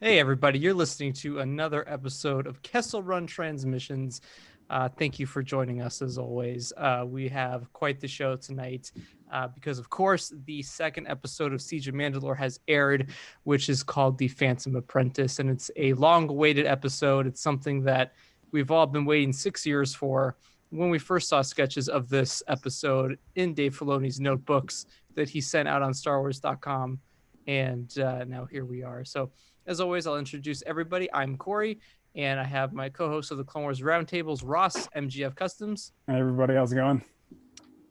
Hey, everybody, you're listening to another episode of Kessel Run Transmissions. Thank you for joining us as always. We have quite the show tonight because, of course, the second episode of Siege of Mandalore has aired, which is called The Phantom Apprentice. And it's a long-awaited episode. It's something that we've all been waiting 6 years for. When we first saw sketches of this episode in Dave Filoni's notebooks that he sent out on StarWars.com. And now here we are. So, as always, I'll introduce everybody. I'm Corey, and I have my co-host of the Clone Wars Roundtables, Ross, MGF Customs. Hey, everybody. How's it going?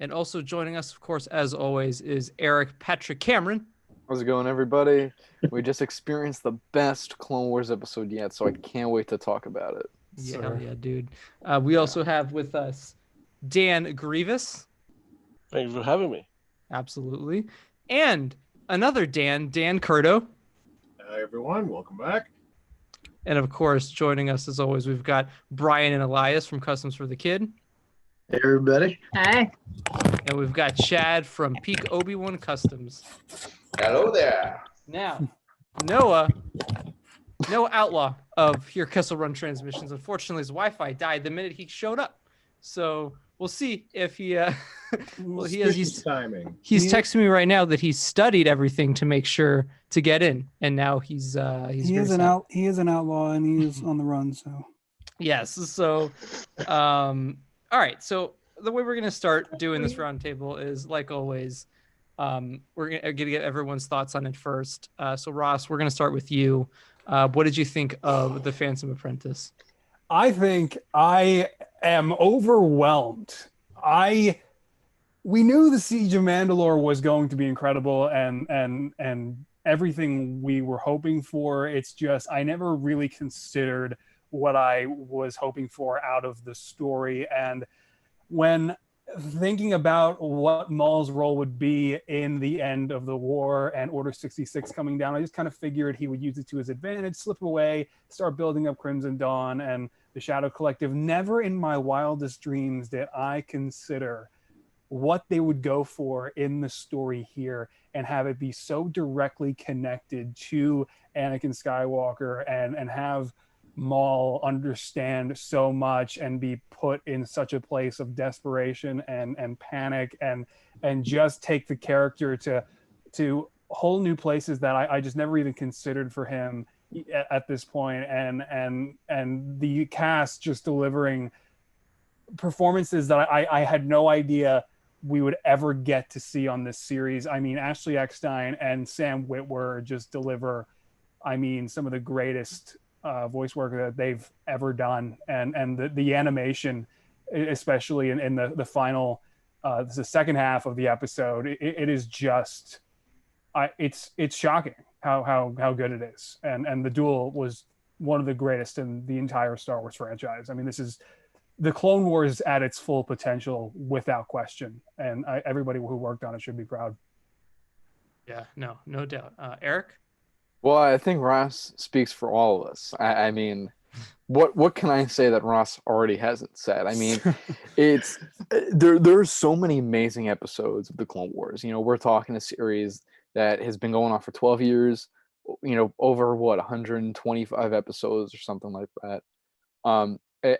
And also joining us, of course, as always, is Eric Patrick Cameron. How's it going, everybody? We just experienced the best Clone Wars episode yet, so I can't wait to talk about it. Yeah, hell yeah, dude. We also have with us Dan Grievous. Thank you for having me. Absolutely. And another Dan Curto. Hi, everyone. Welcome back. And, of course, joining us, as always, we've got Brian and Elias from Customs for the Kid. Hey, everybody. Hi. And we've got Chad from Peak Obi-Wan Customs. Hello there. Now, Noah Outlaw of Here Kessel Run Transmissions. Unfortunately, his Wi-Fi died the minute he showed up. So we'll see if he he's timing. He's texting me right now that he's studied everything to make sure to get in, and now he is an outlaw and he is on the run. So yes. So all right. So the way we're gonna start doing this roundtable is, like always, we're gonna get everyone's thoughts on it first. So Ross, we're gonna start with you. What did you think of The Phantom Apprentice? I think I am overwhelmed. We knew the Siege of Mandalore was going to be incredible and everything we were hoping for. It's just I never really considered what I was hoping for out of the story. And when thinking about what Maul's role would be in the end of the war and Order 66 coming down, I just kind of figured he would use it to his advantage, slip away, start building up Crimson Dawn and the Shadow Collective. Never in my wildest dreams did I consider what they would go for in the story here and have it be so directly connected to Anakin Skywalker and have Maul understand so much and be put in such a place of desperation and panic and just take the character to whole new places that I just never even considered for him at this point. And the cast just delivering performances that I had no idea we would ever get to see on this series. I mean, Ashley Eckstein and Sam Witwer just deliver, some of the greatest voice work that they've ever done, and the animation, especially in the final, the second half of the episode, it is just, it's shocking how good it is, and the duel was one of the greatest in the entire Star Wars franchise. I mean, this is the Clone Wars at its full potential without question, and everybody who worked on it should be proud. Yeah, no doubt. Eric? Well, I think Ross speaks for all of us. I mean, what can I say that Ross already hasn't said? I mean, it's there's so many amazing episodes of the Clone Wars. You know, we're talking a series that has been going on for 12 years, over 125 episodes or something like that.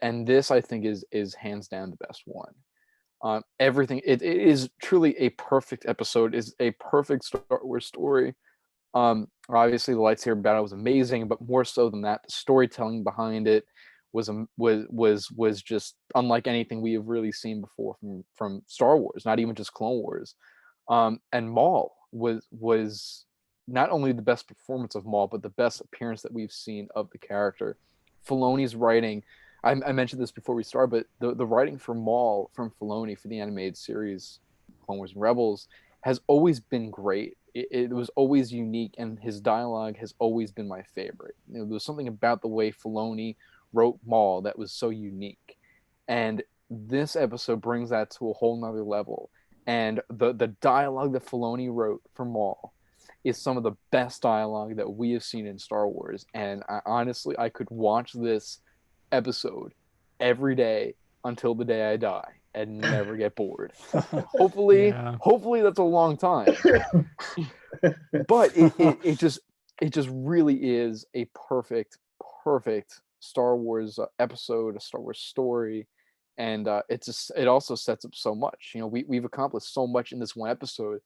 And this, I think, is hands down the best one. Everything, it is truly a perfect episode, is a perfect Star Wars story. Obviously the lightsaber battle was amazing, but more so than that, the storytelling behind it was just unlike anything we have really seen before from Star Wars, not even just Clone Wars. And Maul was not only the best performance of Maul, but the best appearance that we've seen of the character. Filoni's writing, I mentioned this before we start, but the writing for Maul from Filoni for the animated series Clone Wars and Rebels has always been great. It was always unique, and his dialogue has always been my favorite. There was something about the way Filoni wrote Maul that was so unique, and this episode brings that to a whole nother level. And the dialogue that Filoni wrote for Maul is some of the best dialogue that we have seen in Star Wars. And honestly, I could watch this episode every day until the day I die and never get bored. Hopefully that's a long time. But it just it just really is a perfect Star Wars episode, a Star Wars story, and it also sets up so much. We've accomplished so much in this one episode.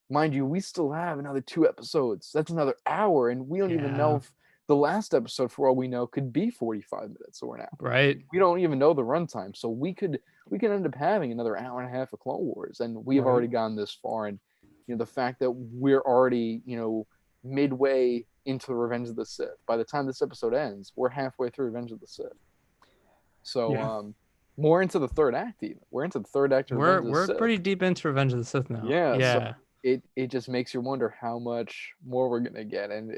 Mind you, we still have another 2 episodes. That's another hour, and we don't even know if the last episode, for all we know, could be 45 minutes or an hour. Right. We don't even know the runtime, so we could end up having another hour and a half of Clone Wars, and we have already gone this far. And the fact that we're already midway into Revenge of the Sith. By the time this episode ends, we're halfway through Revenge of the Sith. So more into the third act even. We're into the third act of Revenge of the Sith. We're pretty deep into Revenge of the Sith now. Yeah. Yeah. So it just makes you wonder how much more we're gonna get, and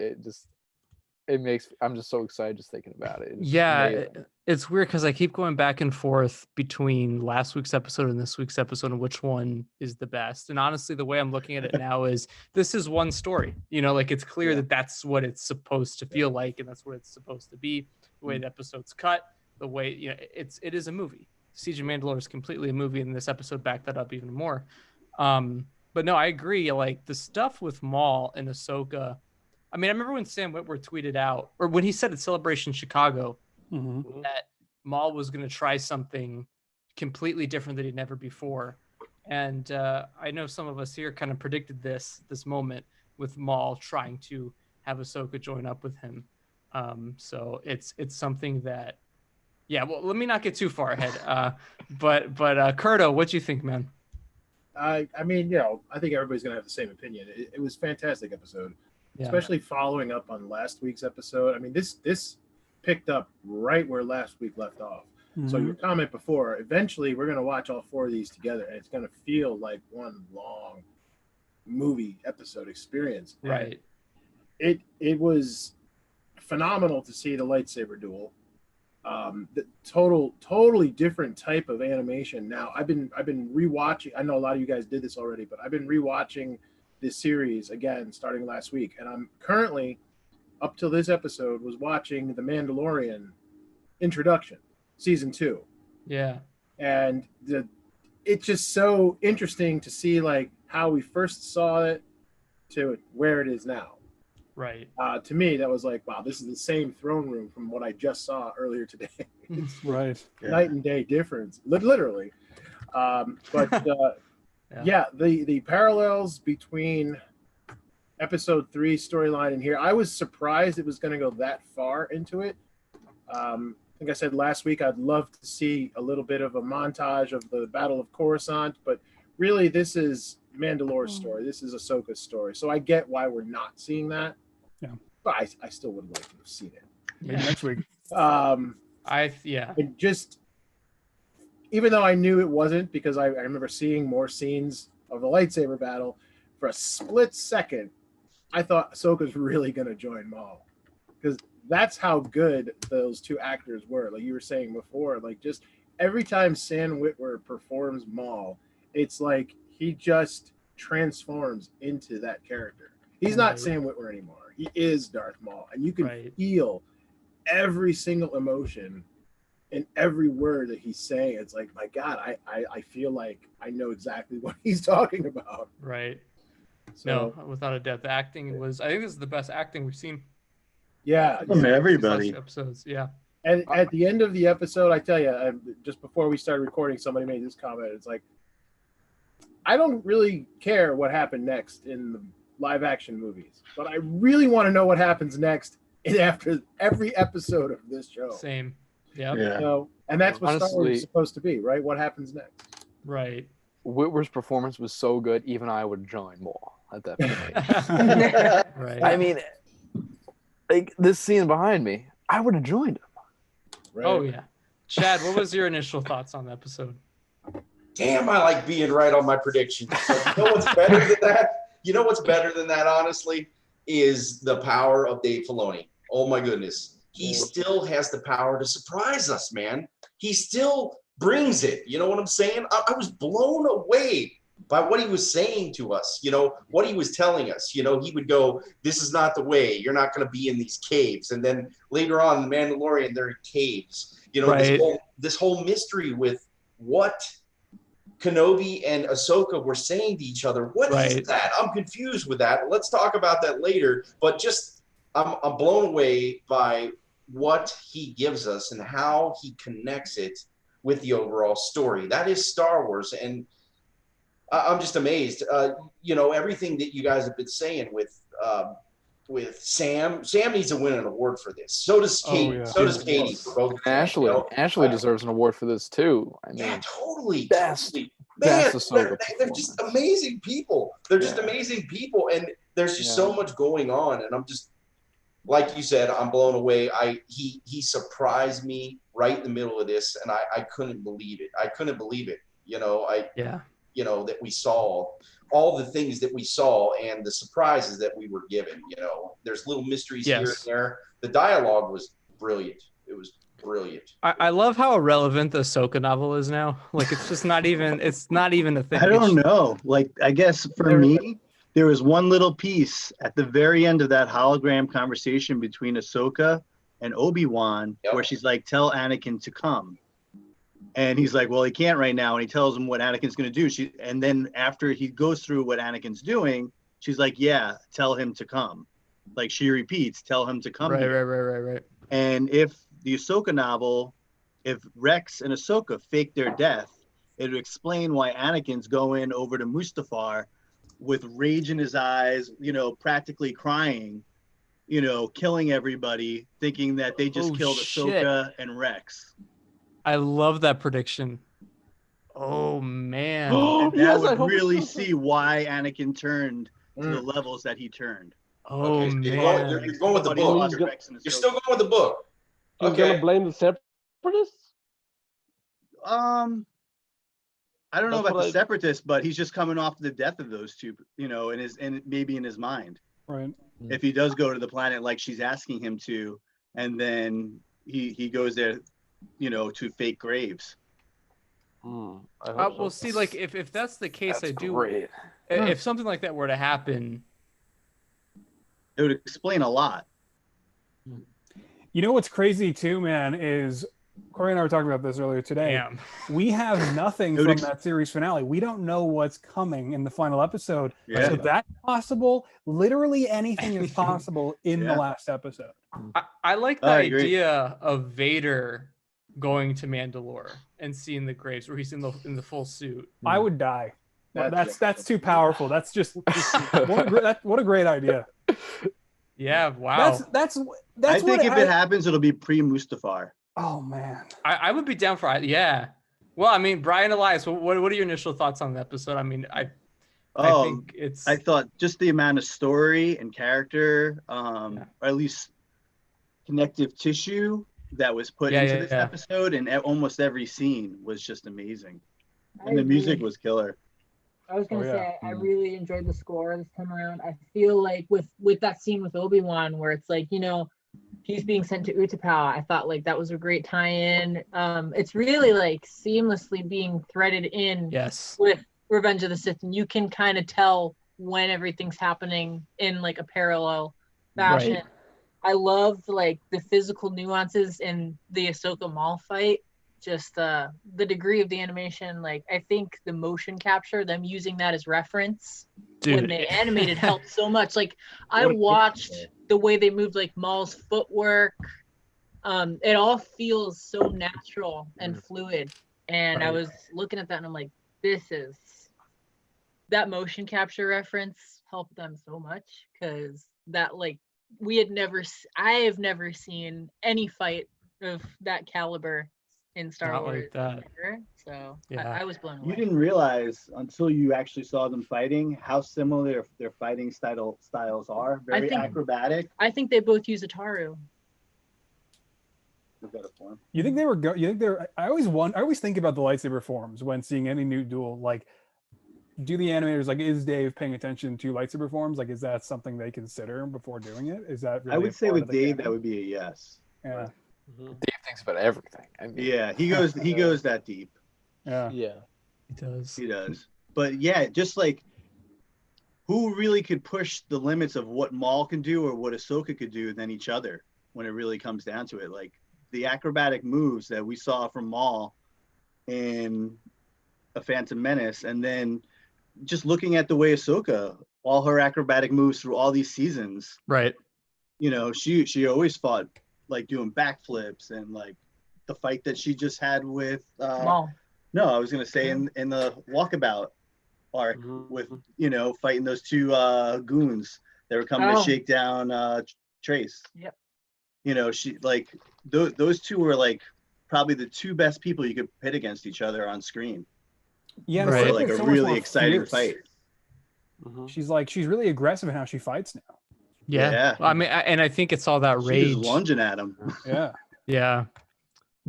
I'm just so excited just thinking about it. It's weird because I keep going back and forth between last week's episode and this week's episode and which one is the best. And honestly, the way I'm looking at it now is this is one story. It's clear that that's what it's supposed to feel like, and that's what it's supposed to be. The way the episode's cut, the way it is a movie. Siege of Mandalore is completely a movie, and this episode backed that up even more. But no, I agree. Like the stuff with Maul and Ahsoka. I mean, I remember when Sam Witwer tweeted out, or when he said at Celebration Chicago, that Maul was going to try something completely different than he'd never before. And I know some of us here kind of predicted this moment with Maul trying to have Ahsoka join up with him. So it's something that, well, let me not get too far ahead. But Curto, what do you think, man? I mean, I think everybody's going to have the same opinion. It was a fantastic episode. Especially following up on last week's episode. I mean, this picked up right where last week left off. So your comment before, eventually we're going to watch all 4 of these together, and it's going to feel like one long movie episode experience. Right. And it was phenomenal to see the lightsaber duel. The totally different type of animation. Now I've been rewatching. I know a lot of you guys did this already, but I've been rewatching this series again starting last week, and I'm currently up till this episode was watching The Mandalorian introduction, season 2. And it's just so interesting to see like how we first saw it to where it is now. Right. To me, that was like, wow, this is the same throne room from what I just saw earlier today. Right. Night and day difference, literally. The parallels between episode 3 storyline and here, I was surprised it was going to go that far into it. I think I said last week I'd love to see a little bit of a montage of the Battle of Coruscant, but really this is Mandalore's story. This is Ahsoka's story. So I get why we're not seeing that. Yeah. But I still would like to have seen it. Maybe next week. And just even though I knew it wasn't, because I remember seeing more scenes of the lightsaber battle, for a split second, I thought Ahsoka's really going to join Maul. Because that's how good those 2 actors were. Like you were saying before, like just every time Sam Witwer performs Maul, it's like he just transforms into that character. He's not Sam Witwer anymore. He is Darth Maul. And you can feel every single emotion in every word that he's saying. It's like, my God, I feel like I know exactly what he's talking about. Right. So, no, without a doubt, the acting was, I think this is the best acting we've seen. Yeah. From everybody. Episodes, yeah. And at the end of the episode, I tell you, just before we started recording, somebody made this comment. It's like, I don't really care what happened next in the live action movies, but I really want to know what happens next after every episode of this show. Same. Yep. Yeah. So, and that's what Star Wars is supposed to be, right? What happens next? Right. Witwer's performance was so good, even I would join more at that point. Right. I mean, like this scene behind me, I would have joined him. Right. Oh yeah. Chad, what was your initial thoughts on the episode? Damn, I like being right on my predictions. But you know what's better than that? You know what's better than that, honestly, is the power of Dave Filoni. Oh my goodness. He still has the power to surprise us, man. He still brings it. You know what I'm saying? I was blown away by what he was saying to us, what he was telling us. He would go, this is not the way. You're not going to be in these caves. And then later on, The Mandalorian, they're in caves. This whole mystery with what Kenobi and Ahsoka were saying to each other. What is that? I'm confused with that. Let's talk about that later. But just I'm blown away by what he gives us and how he connects it with the overall story. That is Star Wars, and I'm just amazed. Everything that you guys have been saying with Sam. Sam needs to win an award for this. So does Katie. yeah. So does Katie for both of them. Ashley deserves an award for this too. I mean, Yeah, totally. best Man, Ahsoka they're just amazing people. They're just amazing people, and there's just so much going on. And I'm just, like you said, I'm blown away. He surprised me right in the middle of this, and I couldn't believe it. I couldn't believe it. That we saw all the things that we saw and the surprises that we were given. There's little mysteries here and there. The dialogue was brilliant. It was brilliant. I love how irrelevant the Ahsoka novel is now. Like, it's just not even a thing. I don't know. Like, I guess for me, there was one little piece at the very end of that hologram conversation between Ahsoka and Obi-Wan where she's like, tell Anakin to come. And he's like, well, he can't right now. And he tells him what Anakin's going to do. And then after he goes through what Anakin's doing, she's like, yeah, tell him to come. Like, she repeats, tell him to come. Right. And if the Ahsoka novel, if Rex and Ahsoka fake their death, it would explain why Anakin's going over to Mustafar with rage in his eyes, practically crying, killing everybody, thinking that they just killed Ahsoka and Rex. I love that prediction. Oh man. And that would really see why Anakin turned to the levels that he turned. Oh okay, man. You're going with the book. You're still going with the book. You're gonna blame the separatists? I don't know about the separatists, but he's just coming off the death of those two, and maybe in his mind. Right. If he does go to the planet like she's asking him to, and then he goes there, to fake graves. We'll see. Like, if that's the case, That's I do. great. If something like that were to happen, it would explain a lot. What's crazy too, man, is Corey and I were talking about this earlier today. Damn. We have nothing from that series finale. We don't know what's coming in the final episode. Yeah. So that's possible. Literally anything is possible in the last episode. I like the idea of Vader going to Mandalore and seeing the graves where he's in the full suit. I would die. That's too powerful. That's just what a great idea. Yeah, wow. That's I think if it happens, it'll be pre-Mustafar. Oh man, I would be down for it. Yeah. Well, I mean, Brian Elias, what are your initial thoughts on the episode? I mean, I think it's. I thought just the amount of story and character, or at least connective tissue that was put into this episode, and almost every scene was just amazing, and the music was killer. I was gonna say I really enjoyed the score this time around. I feel like with that scene with Obi-Wan where it's like, he's being sent to Utapau, I thought like that was a great tie-in. It's really like seamlessly being threaded in with Revenge of the Sith, and you can kind of tell when everything's happening in like a parallel fashion. Right. I loved like the physical nuances in the Ahsoka Maul fight. Just the degree of the animation, like I think the motion capture, them using that as reference when they animated helped so much. Like I watched the way they moved, like Maul's footwork. It all feels so natural and fluid. And I was looking at that and I'm like, that motion capture reference helped them so much, because that like I have never seen any fight of that caliber in Star Wars like that. So I was blown away. You didn't realize until you actually saw them fighting how similar their fighting styles are. Very acrobatic. I think they both use Ataru. You think they were? You think they're? I always think about the lightsaber forms when seeing any new duel. Like, do the animators is Dave paying attention to lightsaber forms? Like, is that something they consider before doing it? Is that? Really I would say with Dave, that would be a yes. Yeah. Dave thinks about everything. I mean, he goes that deep. Yeah. He does. But yeah, just like who really could push the limits of what Maul can do or what Ahsoka could do than each other when it really comes down to it. Like the acrobatic moves that we saw from Maul in A Phantom Menace, and then just looking at the way Ahsoka, all her acrobatic moves through all these seasons. Right. you know, she always fought like doing backflips, and like the fight that she just had with Maul. no, I was gonna say in the Walkabout arc with, you know, fighting those two goons that were coming to shake down Trace. Yep. You know, she like those two were like probably the two best people you could pit against each other on screen. Yeah, Right. and Like a so much really more exciting fierce. fight. She's really aggressive in how she fights now. Yeah. Well, I mean, and I think it's all that She rage. was lunging at him. Yeah. Yeah.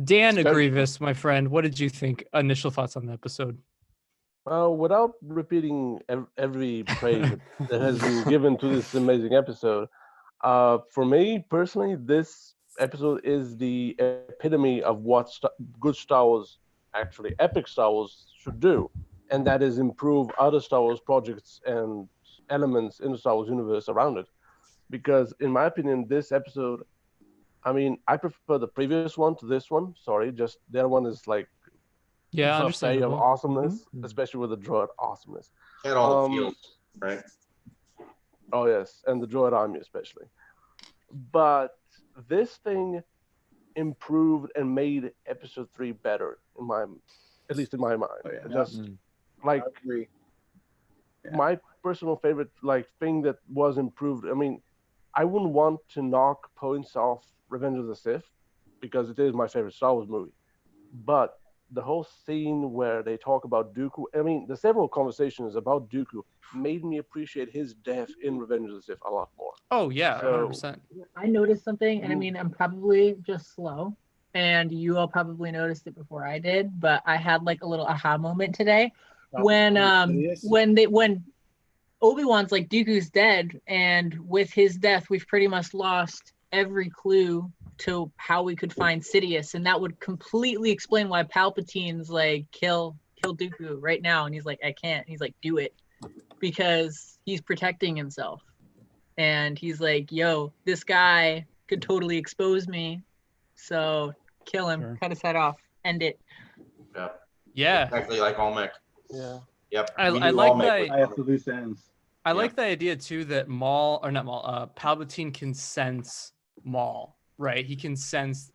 Dan Especially- Grievous, my friend, what did you think? Initial thoughts on the episode? Without repeating every praise that has been given to this amazing episode, for me personally, this episode is the epitome of what good Star Wars, actually epic Star Wars, should do, and that is improve other Star Wars projects and elements in the Star Wars universe around it. Because in my opinion, this episode, I mean, I prefer the previous one to this one. Sorry, just the other one is like Yeah, buffet of understandable. awesomeness, especially with the droid awesomeness. At all the feels, right? Oh yes, and the droid army especially. But this thing improved and made episode 3 better at least in my mind. Oh, yeah. Just like I agree. my personal favorite like thing that was improved. I mean, I wouldn't want to knock points off Revenge of the Sith because it is my favorite Star Wars movie. But the whole scene where they talk about Dooku, I mean, the several conversations about Dooku made me appreciate his death in Revenge of the Sith a lot more. Oh, yeah, So- 100%. I noticed something, and I mean, I'm probably just slow, and you all probably noticed it before I did, but I had like a little aha moment today when Obi-Wan's like, Dooku's dead, and with his death, we've pretty much lost every clue to how we could find Sidious, and that would completely explain why Palpatine's like, kill Dooku right now, and he's like, I can't. He's like, do it, because he's protecting himself, and he's like, yo, this guy could totally expose me, so kill him, Sure. cut his head off, end it. Yeah. Yeah. Exactly like Olmec. Yeah. Yep. I we knew like Olmec that- was I have the coming. loose ends. I like the idea too that Palpatine can sense Maul, right? He can sense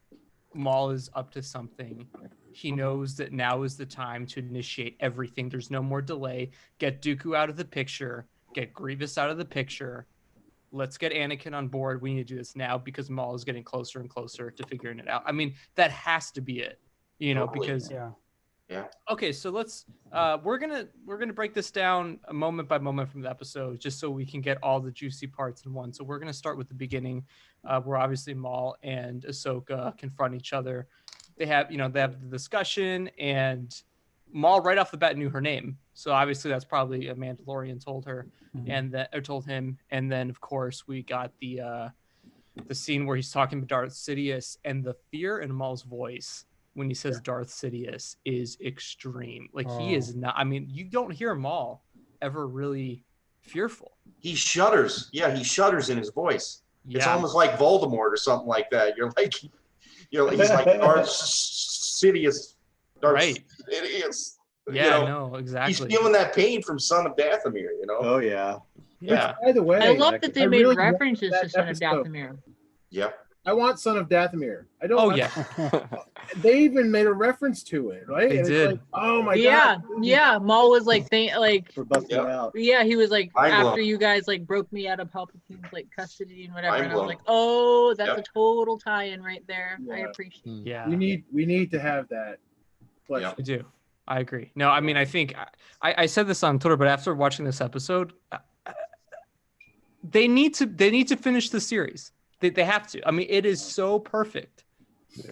Maul is up to something. He knows that now is the time to initiate everything. There's no more delay. Get Dooku out of the picture. Get Grievous out of the picture. Let's get Anakin on board. We need to do this now because Maul is getting closer and closer to figuring it out. I mean, that has to be it, you know, Totally. because Yeah. okay, so let's we're gonna break this down moment by moment from the episode just so we can get all the juicy parts in one. So we're gonna start with the beginning, where obviously Maul and Ahsoka confront each other. They have the discussion, and Maul right off the bat knew her name, so obviously that's probably a Mandalorian told her, told him. And then of course we got the scene where he's talking to Darth Sidious, and the fear in Maul's voice when he says Darth Sidious is extreme. Like he is not. I mean, you don't hear Maul ever really fearful. He shudders. Yeah, he shudders in his voice. Yeah. It's almost like Voldemort or something like that. You're like, he's like Darth Sidious. Right. Sidious. Yeah, no, exactly. He's feeling that pain from Son of Dathomir, Oh yeah. Yeah. By the way, I love that they I made really want references that to Son of episode. Dathomir. Yep. I want Son of Dathomir. I don't. Oh I- yeah. They even made a reference to it, right? They And did. It's like, oh my Yeah, god. yeah. Maul was like saying like For busting Yep. it out. yeah, he was like, Mind after blown. you guys like broke me out of Palpatine's like custody and whatever, Mind and I was blown. like, oh, that's Yep. a total tie-in right there. I Yeah. appreciate it. Yeah. We need to have that. Question. I do. I agree. No, I mean, I think I said this on Twitter, but after watching this episode, they need to finish the series. They have to. I mean, it is so perfect.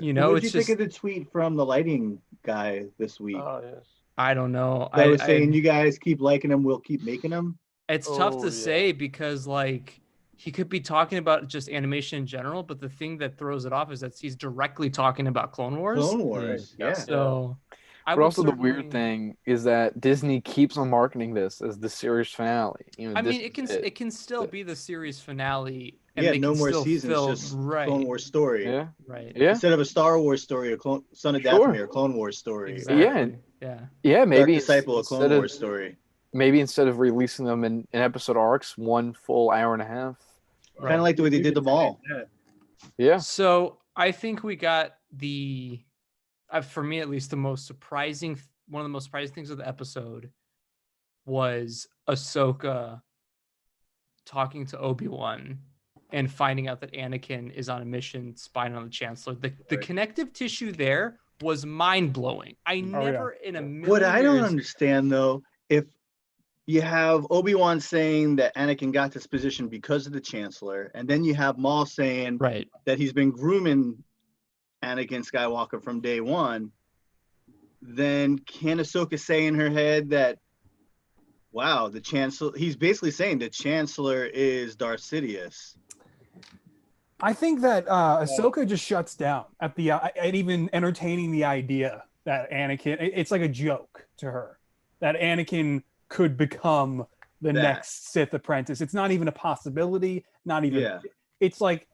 You know, what did it's you just think of the tweet from the lighting guy this week? Oh yes. I don't know. That was saying, you guys keep liking them, we'll keep making them. It's tough to Oh, yeah. say because like he could be talking about just animation in general, but the thing that throws it off is that he's directly talking about Clone Wars. Clone Wars. Yeah. Yeah. So I But would also the weird certainly- thing is that Disney keeps on marketing this as the series finale. I mean, it can still be the series finale. And Yeah, they no can more still seasons, fill- just right, Clone Wars story. Yeah, right, yeah, Instead of a Star Wars story, a Son of Sure. Dathomir, Clone Wars story. exactly. Yeah. yeah. yeah. Dark Maybe Disciple, a Clone instead of- Wars story. Maybe instead of releasing them in episode arcs, one full hour and a half. Kind of like the way they did the ball. Yeah. So I think we got for me at least, one of the most surprising things of the episode was Ahsoka talking to Obi-Wan and finding out that Anakin is on a mission spying on the Chancellor. The connective tissue there was mind-blowing. In a million What I don't years- understand though, if you have Obi-Wan saying that Anakin got this position because of the Chancellor, and then you have Maul saying right. that he's been grooming Anakin Skywalker from day one, then can Ahsoka say in her head that, wow, the Chancellor, he's basically saying the Chancellor is Darth Sidious. I think that Ahsoka just shuts down at even entertaining the idea that Anakin, it's like a joke to her that Anakin could become the next Sith apprentice. It's not even a possibility, it's like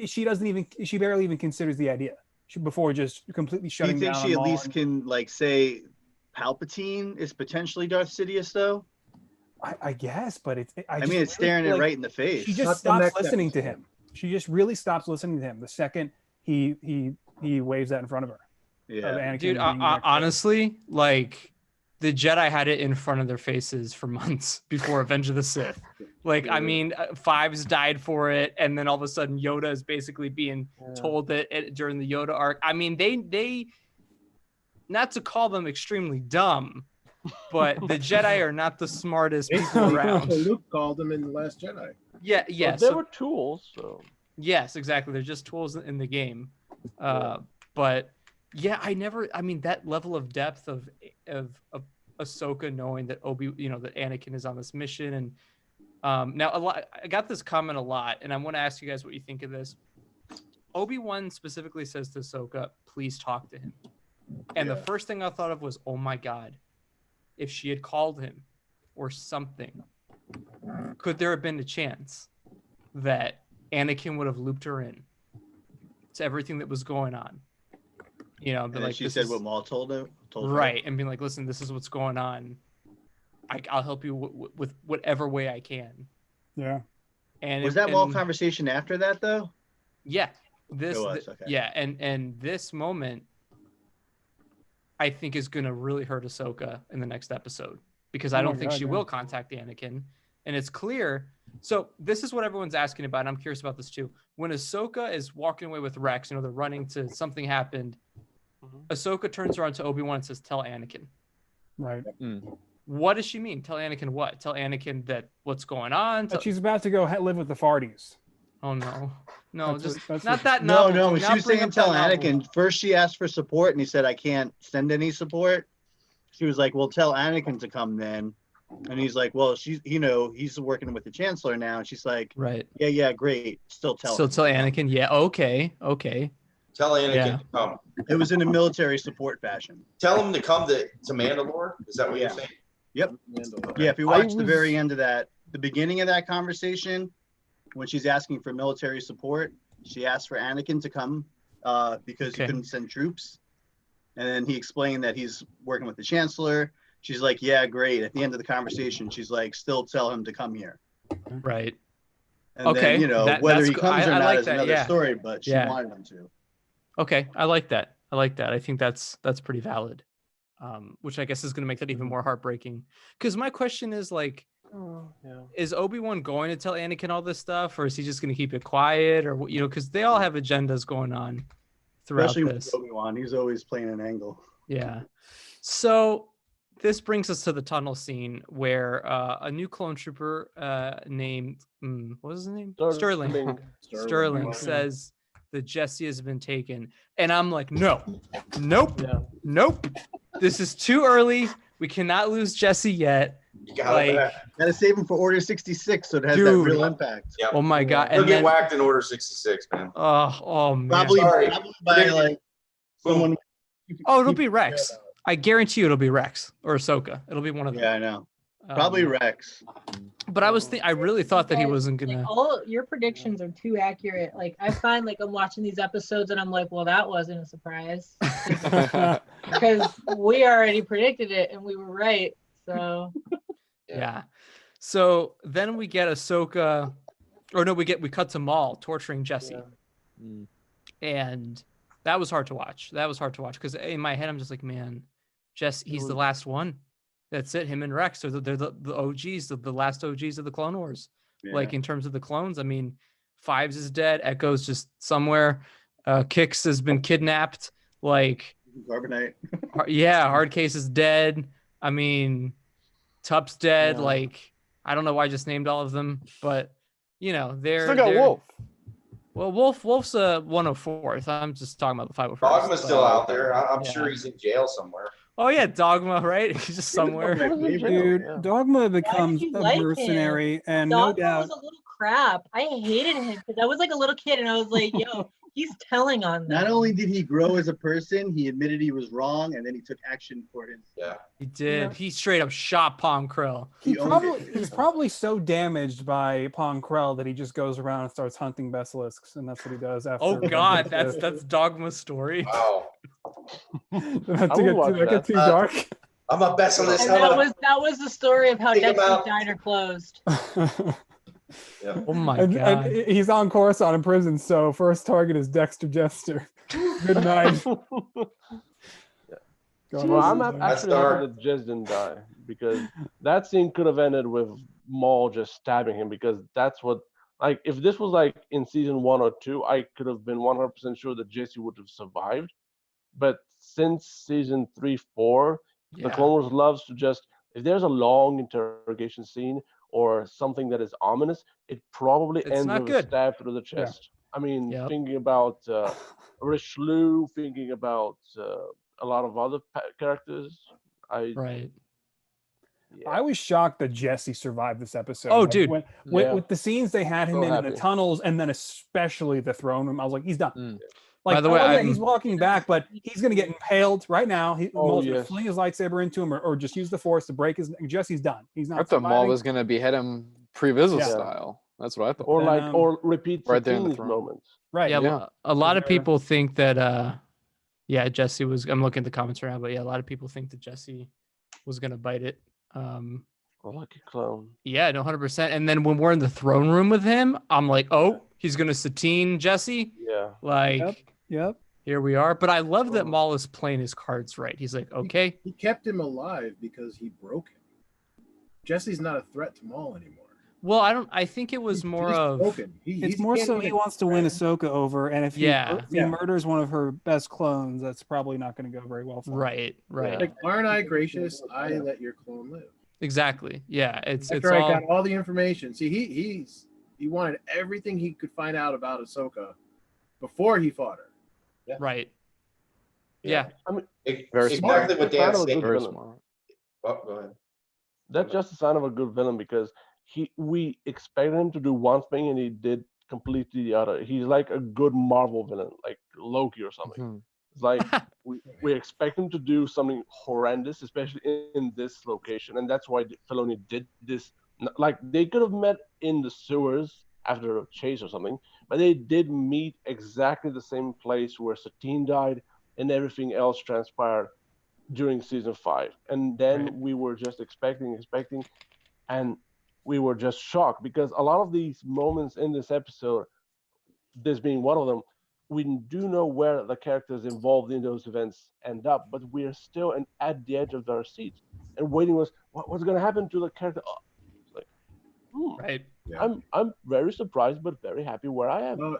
she barely even considers the idea before just completely shutting down. Do you think she at least can like say Palpatine is potentially Darth Sidious though? I guess, but it's staring it right in the face. She just stops listening to him. She just really stops listening to him the second he waves that in front of her. Yeah, dude. Honestly, like the Jedi had it in front of their faces for months before Revenge of the Sith. Like, I mean, Fives died for it, and then all of a sudden Yoda is basically being told that during the Yoda arc. I mean, they not to call them extremely dumb, but the Jedi are not the smartest people around. Luke called them in The Last Jedi. Yeah. Well, they were tools. So. Yes, exactly. They're just tools in the game. But yeah, that level of depth of Ahsoka knowing that that Anakin is on this mission, and now I got this comment a lot, and I want to ask you guys what you think of this. Obi-Wan specifically says to Ahsoka, "Please talk to him," and the first thing I thought of was, "Oh my God, if she had called him or something, could there have been a chance that Anakin would have looped her in to everything that was going on?" And like she said what Maul told her. Right, and being like, "Listen, this is what's going on. I'll help you with whatever way I can." Yeah. And was that Maul conversation after that though? Yeah. Okay. Yeah, and this moment I think is going to really hurt Ahsoka in the next episode, because I don't think she will contact Anakin, and it's clear. So this is what everyone's asking about, and I'm curious about this too. When Ahsoka is walking away with Rex, they're running to something happened. Ahsoka turns around to Obi-Wan and says, "Tell Anakin." Right. What does she mean? Tell Anakin what? Tell Anakin that what's going on? That she's about to go live with the Farties. Oh no, that's not that. No. When she was saying tell Anakin, first she asked for support, and he said, "I can't send any support." She was like, "Well, tell Anakin to come then." And he's like, "Well, he's working with the Chancellor now." And she's like, "Right, yeah, great. Still tell Anakin. Yeah, okay. Tell Anakin to come." It was in a military support fashion. Tell him to come to Mandalore. Is that what you're saying? Yep. Yeah, if you watch the very end of that, the beginning of that conversation, when she's asking for military support, she asked for Anakin to come because he couldn't send troops. And then he explained that he's working with the Chancellor. She's like, "Yeah, great." At the end of the conversation, she's like, "Still tell him to come here." Right. And then, whether he comes or not is another story, but she wanted him to. Okay, I like that. I think that's pretty valid. Which I guess is going to make that even more heartbreaking. Because my question is like, is Obi-Wan going to tell Anakin all this stuff, or is he just going to keep it quiet, or because they all have agendas going on throughout Especially this. With Obi-Wan, he's always playing an angle. Yeah. So this brings us to the tunnel scene where a new clone trooper named what was his name? Sterling says that Jesse has been taken, and I'm like, nope. This is too early. We cannot lose Jesse yet. You gotta save him for Order 66 so it has that real impact. Yep. Oh my God! He'll get whacked in Order 66, man. Oh man! Probably by like someone. Oh, it'll be Rex. I guarantee you, it'll be Rex or Ahsoka. It'll be one of them. Yeah, I know. Probably Rex. But I really thought that he wasn't gonna. Like, all your predictions are too accurate. Like I find, like I'm watching these episodes and I'm like, well, that wasn't a surprise because we already predicted it and we were right. So yeah. So then we get Ahsoka Or no, we cut to Maul torturing Jesse, and that was hard to watch. Because in my head I'm just like, man, Jesse, he's the last one. That's it. Him and Rex are they're the OGs, the last OGs of the Clone Wars. Yeah. Like in terms of the clones, I mean, Fives is dead. Echo's just somewhere. Kix has been kidnapped. Like Carbonite. Hardcase is dead. I mean, Tup's dead. Yeah. Like I don't know why I just named all of them, but you know they're Still got Wolf. Well, Wolf's a 104th. I'm just talking about the 501st. Dogma's still out there. I'm sure he's in jail somewhere. Oh yeah, Dogma, right? He's just somewhere. Dude, Dogma becomes a mercenary, and no Dogma doubt. was a little crap. I hated him because I was like a little kid, and I was like, "Yo, he's telling on them." Not only did he grow as a person, he admitted he was wrong, and then he took action for him. Yeah, he did. Yeah. He straight up shot Pong Krell. He's probably so damaged by Pong Krell that he just goes around and starts hunting basilisks, and that's what he does after. Oh God, that's Dogma's story. Wow. to get too dark. I'm a basilisk. That was the story of how Dexter's Diner closed. Yeah. Oh my God. And he's on Coruscant in prison, so first target is Dexter Jester. Good night. Well, I'm actually happy that Jez didn't die, because that scene could have ended with Maul just stabbing him, because that's what, like, if this was like in season 1 or 2, I could have been 100% sure that Jesse would have survived. But since season 3, 4, the Clone Wars loves to just, if there's a long interrogation scene or something that is ominous, it probably ends with a stab through the chest. Yeah. I mean, thinking about Richelieu, thinking about a lot of other characters. Right. Yeah. I was shocked that Jesse survived this episode. Oh, dude. With the scenes they had him in the tunnels, and then especially the throne room, I was like, he's done. Like, by the way, he's walking back, but he's going to get impaled right now. Maul's going to fling his lightsaber into him, or just use the Force to break his. Jesse's done. He's not. I thought Maul was going to behead him Pre-Vizsla style. That's what I thought. Or repeat right there in the moments. Right. Yeah. A lot of people think that. Jesse was. I'm looking at the comments right now, but a lot of people think that Jesse was going to bite it. Lucky clone. Yeah, no, 100%. And then when we're in the throne room with him, I'm like, oh, he's going to Satine Jesse. Yeah. Like. Yep. Here we are. But I love that Maul is playing his cards right. He's like, okay. He kept him alive because he broke him. Jesse's not a threat to Maul anymore. Well, I think it was more of broken. It's more so he wants to win Ahsoka over, and if he murders one of her best clones, that's probably not going to go very well for him. Right. Like, aren't I gracious? I let your clone live. Exactly. Yeah. After I got all the information. See, he wanted everything he could find out about Ahsoka before he fought her. Yeah. Right. Yeah. I mean, very exactly what Dan said. Very smart. Oh, go ahead. That's just a sign of a good villain, because we expected him to do one thing and he did completely the other. He's like a good Marvel villain, like Loki or something. Mm-hmm. It's like we expect him to do something horrendous, especially in this location, and that's why Filoni did this. Like, they could have met in the sewers after a chase or something, but they did meet exactly the same place where Satine died and everything else transpired during season 5. And then we were just expecting, and we were just shocked, because a lot of these moments in this episode, this being one of them, we do know where the characters involved in those events end up, but we're still at the edge of our seats and waiting was what's going to happen to the character. Right. Yeah. I'm very surprised, but very happy where I am. Well,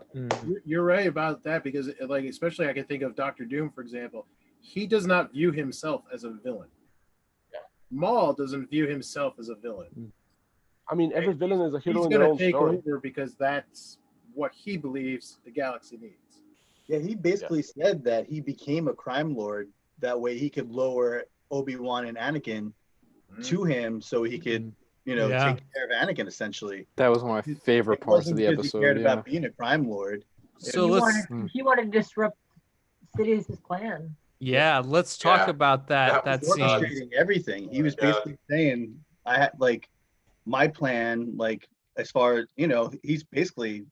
you're right about that, because, like, especially I can think of Dr. Doom, for example. He does not view himself as a villain. Yeah. Maul doesn't view himself as a villain. I mean, every villain is a hero in their own take story. Over because that's what he believes the galaxy needs. Yeah, he basically said that he became a crime lord. That way he could lower Obi-Wan and Anakin to him, so he could, take care of Anakin, essentially. That was one of my favorite parts of the episode. He cared about being a crime lord. So he wanted to disrupt Sidious's plan. Yeah, let's talk about that scene. Orchestrating everything. He was basically saying, I had, like, my plan, like, as far as, he's basically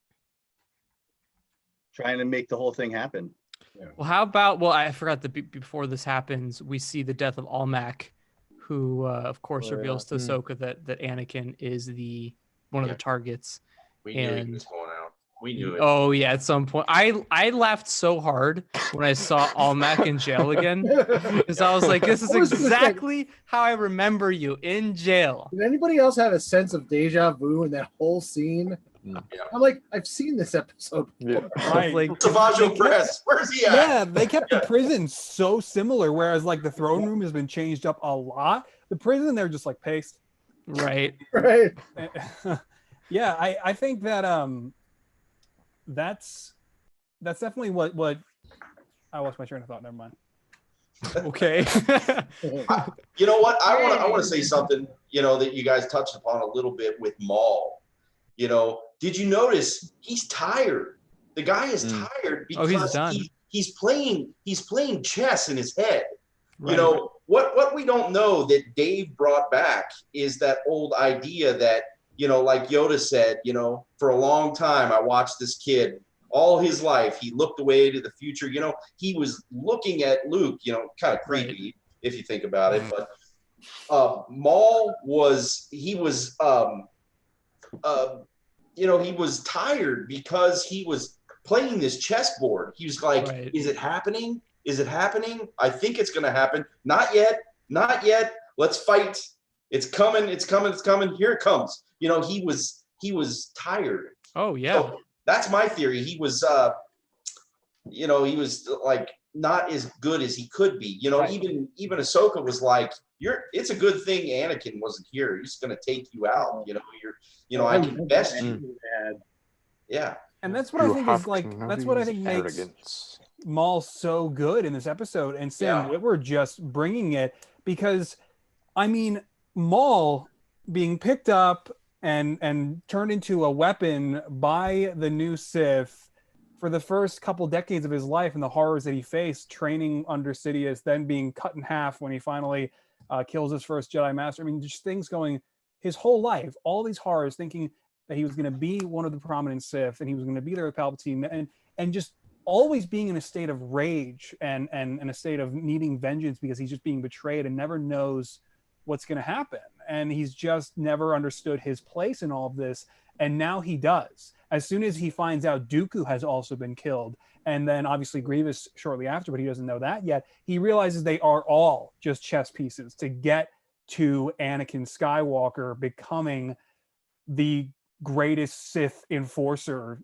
trying to make the whole thing happen. Yeah. Well, how about, I forgot that before this happens, we see the death of Almec, who, of course, reveals to Ahsoka that Anakin is one of the targets. We knew he And was going out. We knew it. oh yeah, at some point I laughed so hard when I saw Almac in jail again, because I was like, this is I was gonna say- exactly how I remember you, in jail. Did anybody else have a sense of deja vu in that whole scene? Mm. Yeah. I'm like, I've seen this episode Yeah. before. Right. Like, Savaggio Press. Where's he at? Yeah, they kept the prison so similar, whereas like the throne room has been changed up a lot. The prison, they're just like paste. right. Right. Yeah, I think that that's definitely what I lost my train of thought. Never mind. Okay. You know what? I want to say something, that you guys touched upon a little bit with Maul. Did you notice he's tired? The guy is tired Oh, because he's done. he's playing chess in his head. Right. What we don't know that Dave brought back is that old idea that, like Yoda said, for a long time I watched this kid all his life. He looked away to the future. He was looking at Luke, kind of creepy if you think about it. But Maul he was tired because he was playing this chessboard. He was like, Right. Is it happening? Is it happening? I think it's going to happen. Not yet. Not yet. Let's fight. It's coming. It's coming. It's coming. Here it comes. He was tired. Oh yeah. So that's my theory. He was, he was like not as good as he could be. Right. Even Ahsoka was like, it's a good thing Anakin wasn't here. He's going to take you out. I can best you. Yeah. And that's what I think is like. That's what I think makes Maul so good in this episode, and Sam Witwer just bringing it, because I mean, Maul being picked up and turned into a weapon by the new Sith for the first couple decades of his life, and the horrors that he faced training under Sidious, then being cut in half when he finally kills his first Jedi Master. I mean, just things going his whole life, all these horrors, thinking that he was going to be one of the prominent Sith and he was going to be there with Palpatine, and just always being in a state of rage and a state of needing vengeance because he's just being betrayed and never knows what's going to happen. And he's just never understood his place in all of this. And now he does. As soon as he finds out Dooku has also been killed, and then obviously Grievous shortly after, but he doesn't know that yet, he realizes they are all just chess pieces to get to Anakin Skywalker becoming the greatest Sith enforcer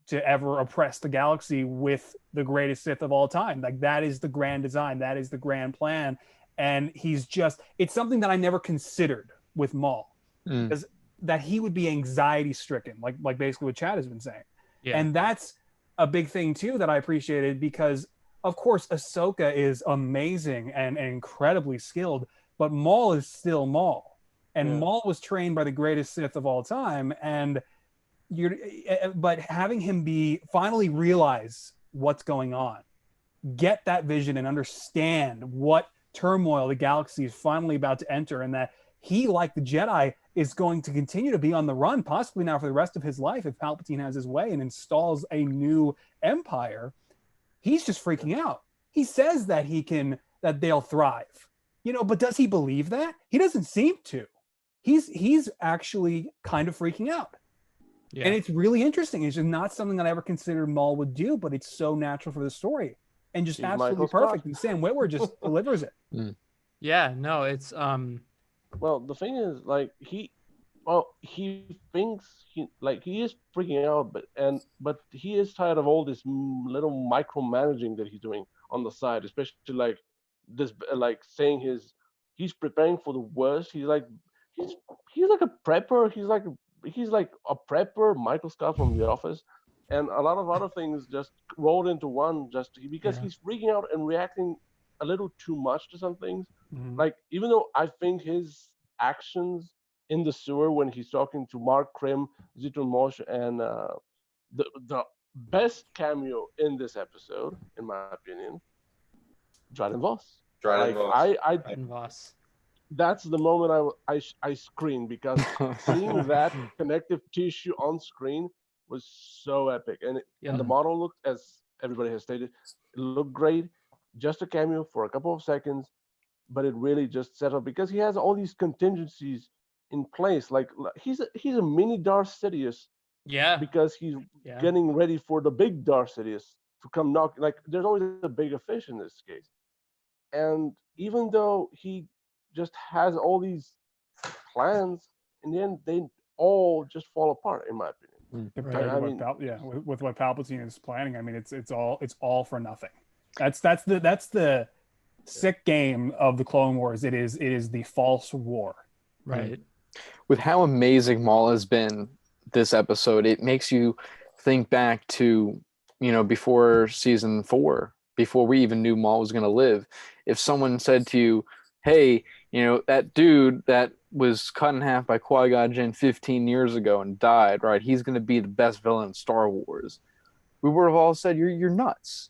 to ever oppress the galaxy with the greatest Sith of all time. Like, that is the grand design. That is the grand plan. And it's something that I never considered with Maul, because that he would be anxiety stricken, like basically what Chad has been saying. Yeah. And that's a big thing too that I appreciated, because of course Ahsoka is amazing and incredibly skilled, but Maul is still Maul. And Maul was trained by the greatest Sith of all time. And but having him finally realize what's going on, get that vision and understand what turmoil the galaxy is finally about to enter, and that he, like the Jedi, is going to continue to be on the run, possibly now for the rest of his life, if Palpatine has his way and installs a new empire. He's just freaking out. He says that they'll thrive, but does he believe that? He doesn't seem to. He's actually kind of freaking out. Yeah. And it's really interesting. It's just not something that I ever considered Maul would do, but it's so natural for the story and just absolutely perfect. And Sam Witwer just delivers it. Yeah, no, it's Well, the thing is, like, he thinks he is freaking out, but he is tired of all this little micromanaging that he's doing on the side, especially like this, like saying he's preparing for the worst. He's like a prepper. He's like a prepper, Michael Scott from The Office, and a lot of other things just rolled into one just because he's freaking out and reacting a little too much to some things. Like, even though I think his actions in the sewer when he's talking to Mark Krim, Zitron Mosh, and the best cameo in this episode, in my opinion, Dryden Voss. Dryden Voss. That's the moment I screamed, because seeing that connective tissue on screen was so epic. And the model looked, as everybody has stated, it looked great. Just a cameo for a couple of seconds, but it really just set up, because he has all these contingencies in place. Like, he's a mini Darth Sidious Yeah. because he's Yeah. getting ready for the big Darth Sidious to come knock. Like there's always a bigger fish in this case. And even though he just has all these plans, in the end they all just fall apart, in my opinion. Compared I to mean- with what Palpatine is planning, I mean, it's all for nothing. That's the sick game of the Clone Wars. It is the false war. Right. With how amazing Maul has been this episode, it makes you think back to, before season 4, before we even knew Maul was going to live. If someone said to you, hey, that dude that was cut in half by Qui-Gon Jinn 15 years ago and died, right? He's going to be the best villain in Star Wars. We would have all said, you're nuts.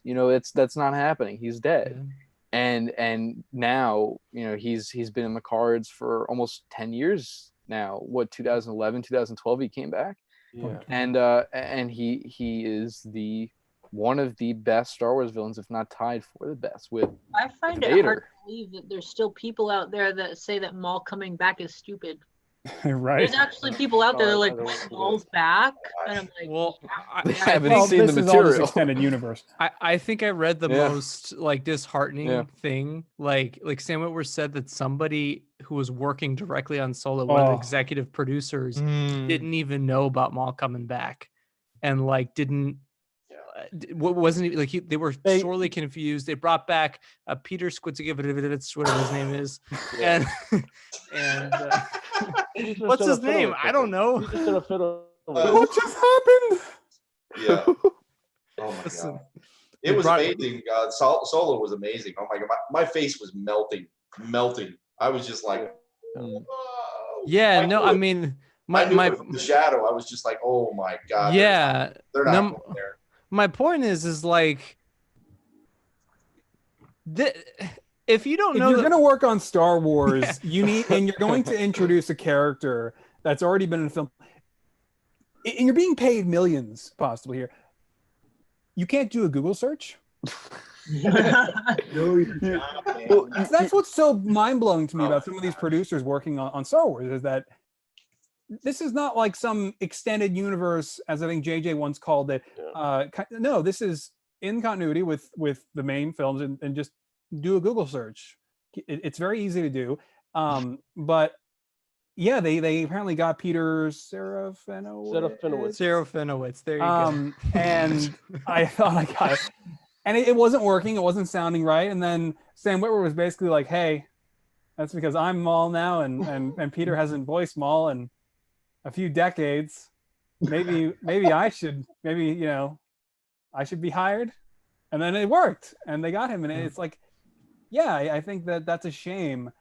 That's not happening. He's dead. Yeah. And now, he's been in the cards for almost 10 years now. 2011, 2012 he came back. Yeah. And he is one of the best Star Wars villains, if not tied for the best, with I find it hard Vader. to believe that there's still people out there that say that Maul coming back is stupid. Right. There's actually people out there that are like, "Wait, Maul's back," and I'm like, Well, They I, haven't Well, seen this the is all this material. extended universe. I think I read the Yeah. most disheartening Yeah. thing. Like Sam Witwer said that somebody who was working directly on Solo, one of the Oh. executive producers, Mm. didn't even know about Maul coming back, and didn't. Wasn't they were They- sorely confused. They brought back Peter Squitzigivitz, whatever his name is, Yeah. and He just what's said a his name? fiddle I don't know. He just said a fiddle. What just happened? Yeah. Oh my Listen, god. they It was brought- amazing. Solo was amazing. Oh my god, my face was melting. I was just like, whoa. Yeah, no, knew I it. mean, I knew my it from the shadow. I was just like, oh my god. yeah. they're not num- going there. My point is like, if you don't If know you're that- going to work on Star Wars, Yeah. you need, and you're going to introduce a character that's already been in film, and you're being paid millions possibly here. You can't do a Google search. No, you're not, man. Well, That's what's so mind-blowing to me about some of these producers working on Star Wars, is that this is not like some extended universe, as I think JJ once called it. No, this is in continuity with the main films, and just do a Google search. It's very easy to do. But yeah, they apparently got Peter Serafinowicz, there you go. And I thought I got it. And it wasn't working. It wasn't sounding right. And then Sam Witwer was basically like, hey, that's because I'm Maul now, and Peter hasn't voiced Maul in a few decades. Maybe I should I should be hired. And then it worked, and they got him. And it's like, yeah, I think that's a shame,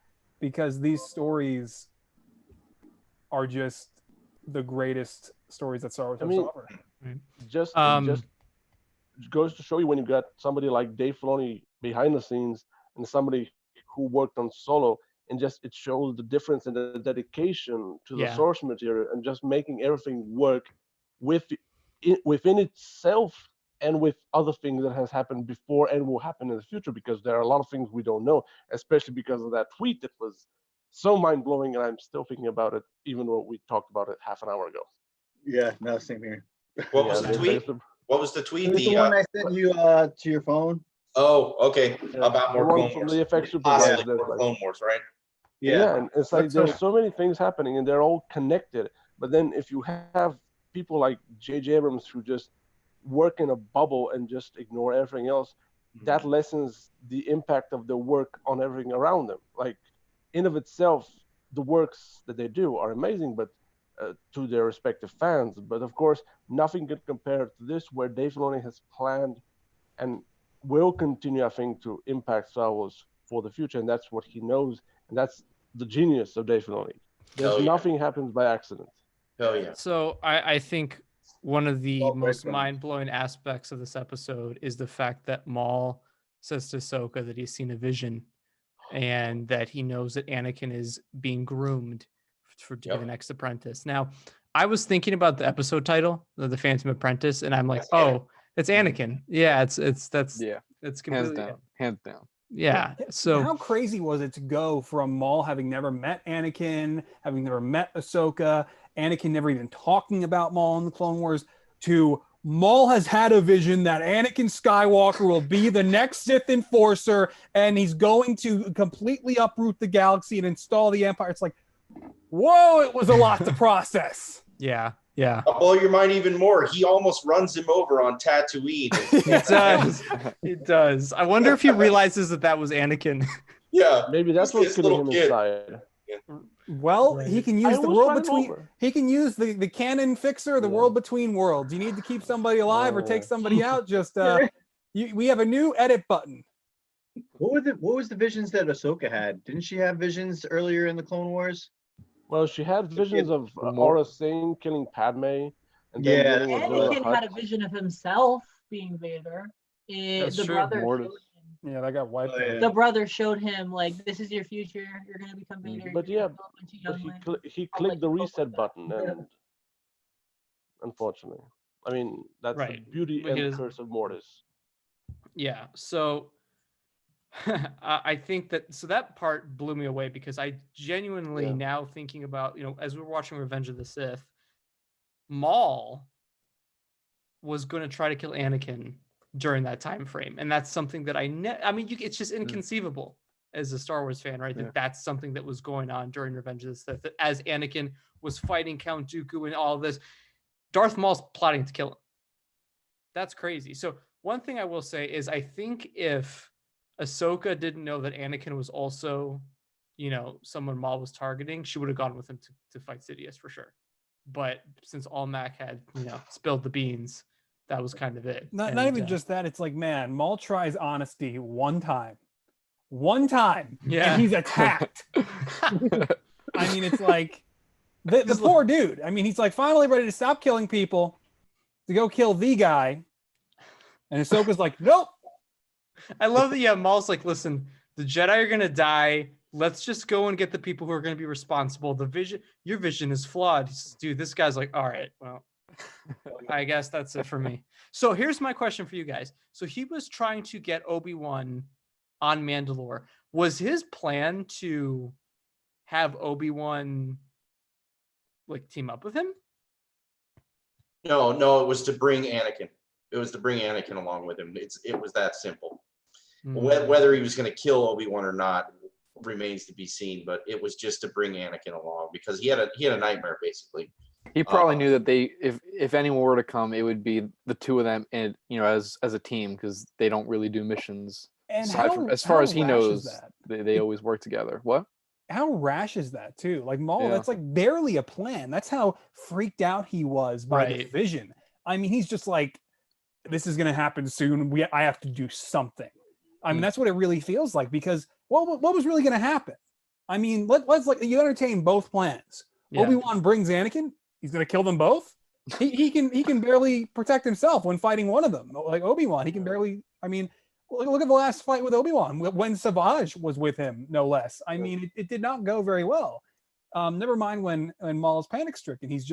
because these stories are just the greatest stories that Star Wars has to offer. Just goes to show you, when you got somebody like Dave Filoni behind the scenes and somebody who worked on Solo, and just it shows the difference in the dedication to the source material and just making everything work within itself and with other things that has happened before and will happen in the future, because there are a lot of things we don't know, especially because of that tweet that was so mind-blowing, and I'm still thinking about it even though we talked about it half an hour ago. Yeah, no, same here. What was the tweet? What was the tweet? It was the one I sent you to your phone. Oh, okay. About more Clone from Wars. the FX Super Possibly Bowl, more Clone Wars, right? Yeah, and it's like there's so many things happening and they're all connected. But then if you have people like J.J. Abrams who just work in a bubble and just ignore everything else, that lessens the impact of the work on everything around them. Like, in of itself, the works that they do are amazing, but to their respective fans. But of course, nothing can compare to this, where Dave Filoni has planned and will continue, I think, to impact Star Wars for the future, and that's what he knows, and that's the genius of Dave Filoni. There's nothing happens by accident. Hell yeah. So I think one of the most mind-blowing aspects of this episode is the fact that Maul says to Ahsoka that he's seen a vision, and that he knows that Anakin is being groomed to be the next apprentice. Now, I was thinking about the episode title, the Phantom Apprentice, and I'm like, it's Anakin. Yeah, it's completely hands down. Yeah. So how crazy was it to go from Maul having never met Anakin, having never met Ahsoka, Anakin never even talking about Maul in the Clone Wars, to Maul has had a vision that Anakin Skywalker will be the next Sith Enforcer, and he's going to completely uproot the galaxy and install the Empire. It's like, whoa, it was a lot to process. Yeah. Yeah. I'll blow your mind even more. He almost runs him over on Tatooine. It does. It does. I wonder if he realizes that was Anakin. Yeah. Maybe that's He's what's this getting little him kid. inside. Well, he can use I the was world running between. over. He can use the canon fixer, the world between worlds. You need to keep somebody alive or take somebody out. Just we have a new edit button. What was the visions that Ahsoka had? Didn't she have visions earlier in the Clone Wars? Well, she had visions of Aura Singh killing Padme, and then Yeah. dealing with Jabba the Anakin had a Hutt. vision of himself being Vader. That's The true. brother Mortis. showed him. Yeah, that got wiped. Oh, out. yeah. The brother showed him like, this is your future. You're gonna become Vader. But you're yeah, gonna kill a bunch of But younglings." he I'll clicked let the you go reset with that. button, and unfortunately, I mean that's Right. the beauty But he and doesn't- curse of Mortis. Yeah. So I think that part blew me away because I genuinely now thinking about, as we were watching Revenge of the Sith, Maul was going to try to kill Anakin during that time frame. And that's something that it's just inconceivable as a Star Wars fan, right? Yeah. That's something that was going on during Revenge of the Sith, that as Anakin was fighting Count Dooku and all this, Darth Maul's plotting to kill him. That's crazy. So one thing I will say is I think if Ahsoka didn't know that Anakin was also, someone Maul was targeting, she would have gone with him to fight Sidious for sure. But since Almec had, spilled the beans, that was kind of it. Not even just that. It's like, man, Maul tries honesty one time, Yeah. and he's attacked. I mean, it's like the poor dude. I mean, he's like finally ready to stop killing people to go kill the guy, and Ahsoka's like, nope. I love that. Maul's like, listen, the Jedi are gonna die. Let's just go and get the people who are gonna be responsible. Your vision is flawed, dude. This guy's like, all right, well, I guess that's it for me. So here's my question for you guys. So he was trying to get Obi-Wan on Mandalore. Was his plan to have Obi-Wan team up with him? No, it was to bring Anakin. It was to bring Anakin along with him. It was that simple. Whether he was going to kill Obi-Wan or not remains to be seen, but it was just to bring Anakin along because he had a nightmare basically. He probably knew that if anyone were to come, it would be the two of them, and as a team, because they don't really do missions. And As far as he knows, they always work together. What? How rash is that too? Like Maul, Yeah. that's like barely a plan. That's how freaked out he was by the vision. I mean, he's just like, this is going to happen soon. I have to do something. I mean, that's what it really feels like, because what was really going to happen? I mean, let's you entertain both plans. Yeah. Obi-Wan brings Anakin. He's going to kill them both. He can barely protect himself when fighting one of them. Like Obi-Wan, he can barely. I mean, look at the last fight with Obi-Wan when Savage was with him, no less. I mean, it did not go very well. Never mind when Maul's panic stricken. It's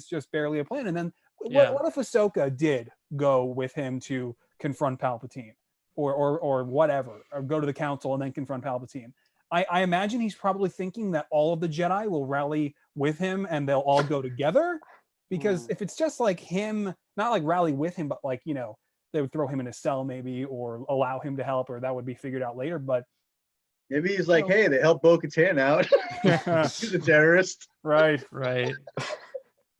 just barely a plan. And then what if Ahsoka did go with him to confront Palpatine, or whatever, or go to the council and then confront Palpatine? I imagine he's probably thinking that all of the Jedi will rally with him and they'll all go together. Because if it's just like him, not like rally with him, but like, they would throw him in a cell maybe, or allow him to help, or that would be figured out later. But maybe he's like, hey, they helped Bo-Katan out. He's a terrorist. Right.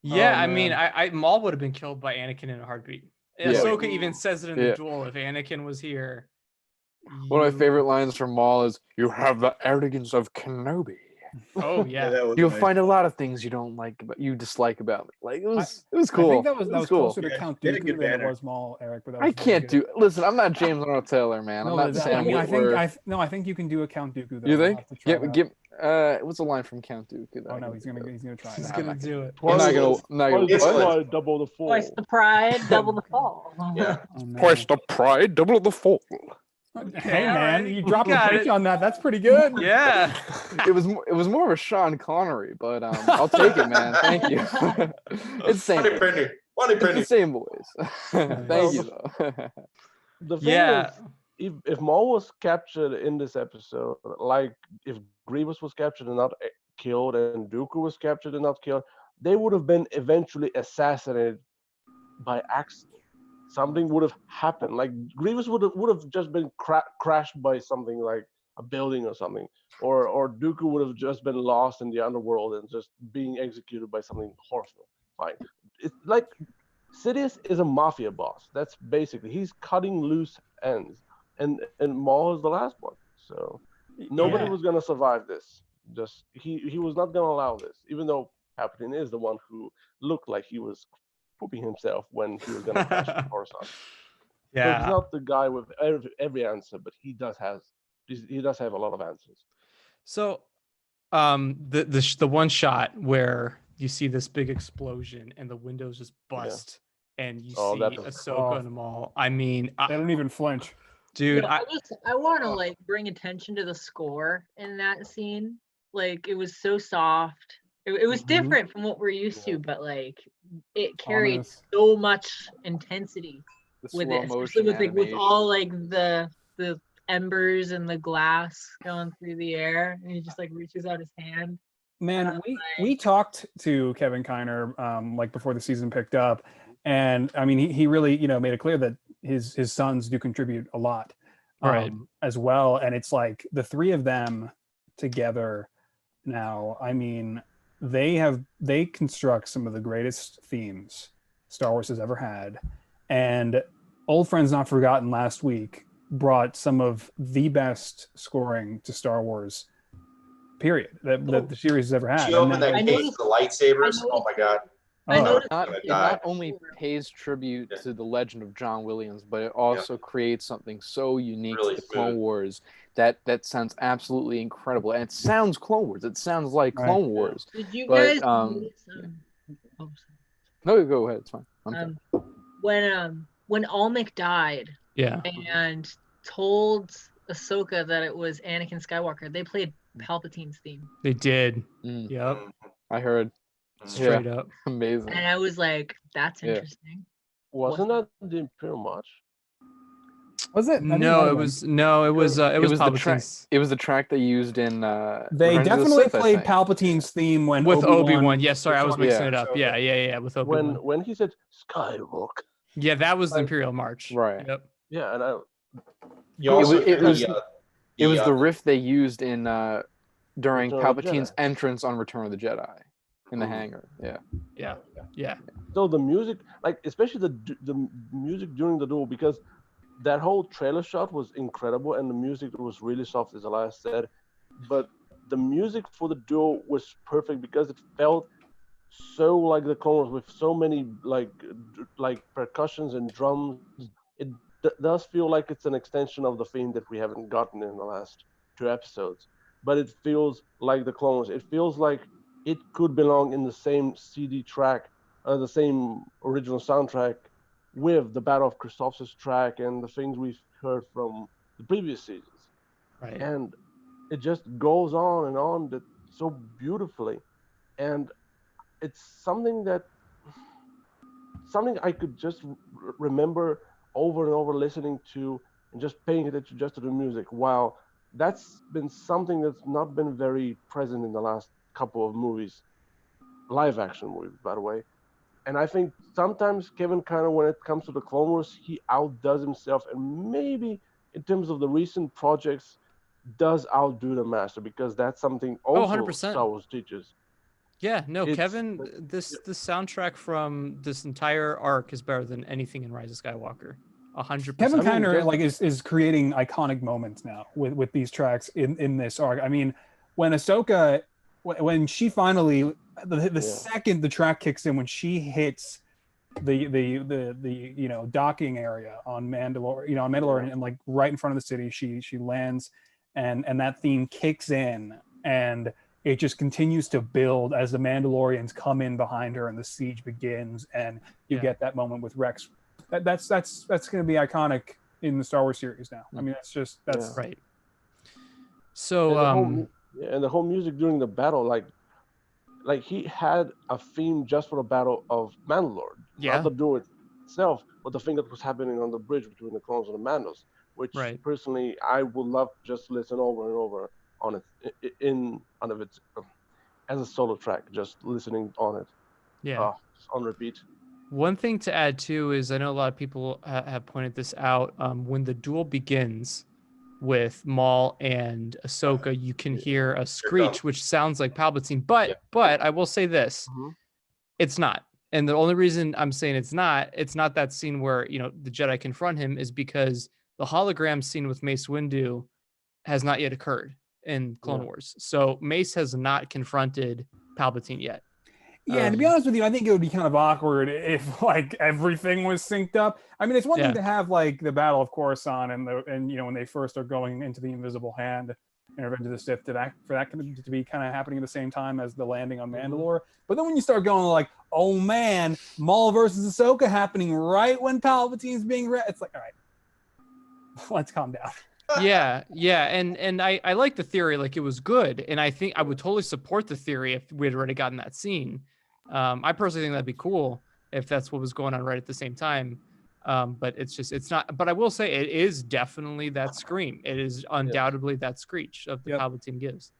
Yeah, Oh, I mean, man. Maul would have been killed by Anakin in a heartbeat. Yeah. Ahsoka even says it in the Yeah. duel. If Anakin was here, One of my favorite lines from Maul is, "You have the arrogance of Kenobi. Oh yeah, that was You'll nice. find a lot of things you don't like, but you dislike about me." Like it was cool. I think that was cool. closer to Yeah, Count they had a Dooku good than it banner. was Maul, Eric. But that I was can't very do. Listen, I'm not James Arnold Taylor, man. I'm No, not saying I mean, we're. I think you can do a Count Dooku. Though. You We'll think? have to try that out. What's the line from Count Dooku? that Oh I no, can he's think gonna of? try he's that. gonna do it. I'm not gonna. It's What? good. Double the fall. Twice the pride, double the fall. Yeah. Oh, no. Twice the pride, double the fall. Hey All man, right, you you dropped a got pitch it. on that. That's pretty good. Yeah, It was more of a Sean Connery, but I'll take it, man. Thank you. It's the same. Money printer. It's the same voice. Thank you though. The thing yeah. is, if Maul was captured in this episode, like if Grievous was captured and not killed, and Dooku was captured and not killed, they would have been eventually assassinated by accident. Something would have happened. Like Grievous would have just been crashed by something like a building or something, or Dooku would have just been lost in the underworld and just being executed by something horrifying. It's like Sidious is a mafia boss. That's basically he's cutting loose ends, and Maul is the last one. So nobody was gonna survive this. Just he was not gonna allow this, even though Palpatine is the one who looked like he was pooping himself when he was gonna crash the Coruscant. So he's not the guy with every answer, but he does have a lot of answers. So, the one shot where you see this big explosion and the windows just bust, and you see Ahsoka and Maul. I mean, they don't even flinch, dude. I want to like bring attention to the score in that scene. Like it was so soft. It was different from what we're used to, but like it carried so much intensity with it, especially with all like the embers and the glass going through the air, and he just like reaches out his hand. Man, we talked to Kevin Kiner like before the season picked up, and I mean he really made it clear that his sons do contribute a lot, as well, and it's like the three of them together now. I mean, they construct some of the greatest themes Star Wars has ever had, and Old Friends Not Forgotten last week brought some of the best scoring to Star Wars, period, that the series has ever had. She opened that case of the lightsabers. Oh my god. It not only pays tribute to the legend of John Williams, but it also creates something so unique to the Clone Wars that sounds absolutely incredible. And it sounds Clone Wars. It sounds like Clone Wars. Did you guys No, go ahead. It's fine. When Almec died, and told Ahsoka that it was Anakin Skywalker, they played Palpatine's theme. They did. Yep. I heard. Straight up. Amazing. And I was like, that's interesting. Wasn't that the Imperial March? Was it? No, it was Palpatine's. It was the track they used in they definitely played Palpatine's theme when with Obi-Wan. Yes, sorry, I was mixing it up. Yeah, with Obi-Wan. When he said Skywalker. Yeah, that was the Imperial March. Right. Yep. Yeah, and it was the riff they used in during Palpatine's entrance on Return of the Jedi in the hangar. Yeah. So the music, like especially the music during the duel, because that whole trailer shot was incredible, and the music was really soft, as Elias said. But the music for the duel was perfect because it felt so like the Clone Wars, with so many like percussions and drums. It does feel like it's an extension of the theme that we haven't gotten in the last 2 episodes, but it feels like the Clone Wars. It feels like it could belong in the same CD track, the same original soundtrack, with the Battle of Christophsis track and the things we've heard from the previous seasons. Right. And it just goes on and on so beautifully, and it's something I could just remember over and over listening to and just paying attention just to the music. Wow, that's been something that's not been very present in the last couple of movies, live action movies, by the way. And I think sometimes Kevin Kiner, when it comes to the Clone Wars, he outdoes himself, and maybe in terms of the recent projects, does outdo the master, because that's something also 100%. Star Wars teaches. Yeah, no, Kevin, this soundtrack from this entire arc is better than anything in Rise of Skywalker. 100%. Kevin Kiner is creating iconic moments now with these tracks in this arc. I mean, when Ahsoka, when she finally the second the track kicks in, when she hits the docking area on Mandalore, and like right in front of the city, she lands, and that theme kicks in, and it just continues to build as the Mandalorians come in behind her and the siege begins, and you get that moment with Rex. That's going to be iconic in the Star Wars series now. I mean, that's right. So and the whole music during the battle, like he had a theme just for the Battle of Mandalore. Yeah. Not the duel itself, but the thing that was happening on the bridge between the clones and the Mandos. which Right. personally I would love to just listen over and over on it on of its as a solo track, just listening on it. Yeah. On repeat. One thing to add too is I know a lot of people have pointed this out. When the duel begins with Maul and Ahsoka, you can hear a screech, which sounds like Palpatine. But I will say this: it's not. And the only reason I'm saying it's not that scene where the Jedi confront him, is because the hologram scene with Mace Windu has not yet occurred in Clone Wars. So Mace has not confronted Palpatine yet. Yeah, to be honest with you, I think it would be kind of awkward if like everything was synced up. I mean, it's one thing to have like the Battle of Coruscant and when they first are going into the Invisible Hand and Revenge of the Sith, for that to be kind of happening at the same time as the landing on Mandalore. But then when you start going like, oh man, Maul versus Ahsoka happening right when Palpatine's being it's like, all right, let's calm down. yeah, and I like the theory, like it was good, and I think I would totally support the theory if we had already gotten that scene. I personally think that'd be cool if that's what was going on right at the same time. But it's not. But I will say it is definitely that scream. It is undoubtedly that screech of the Palpatine gives.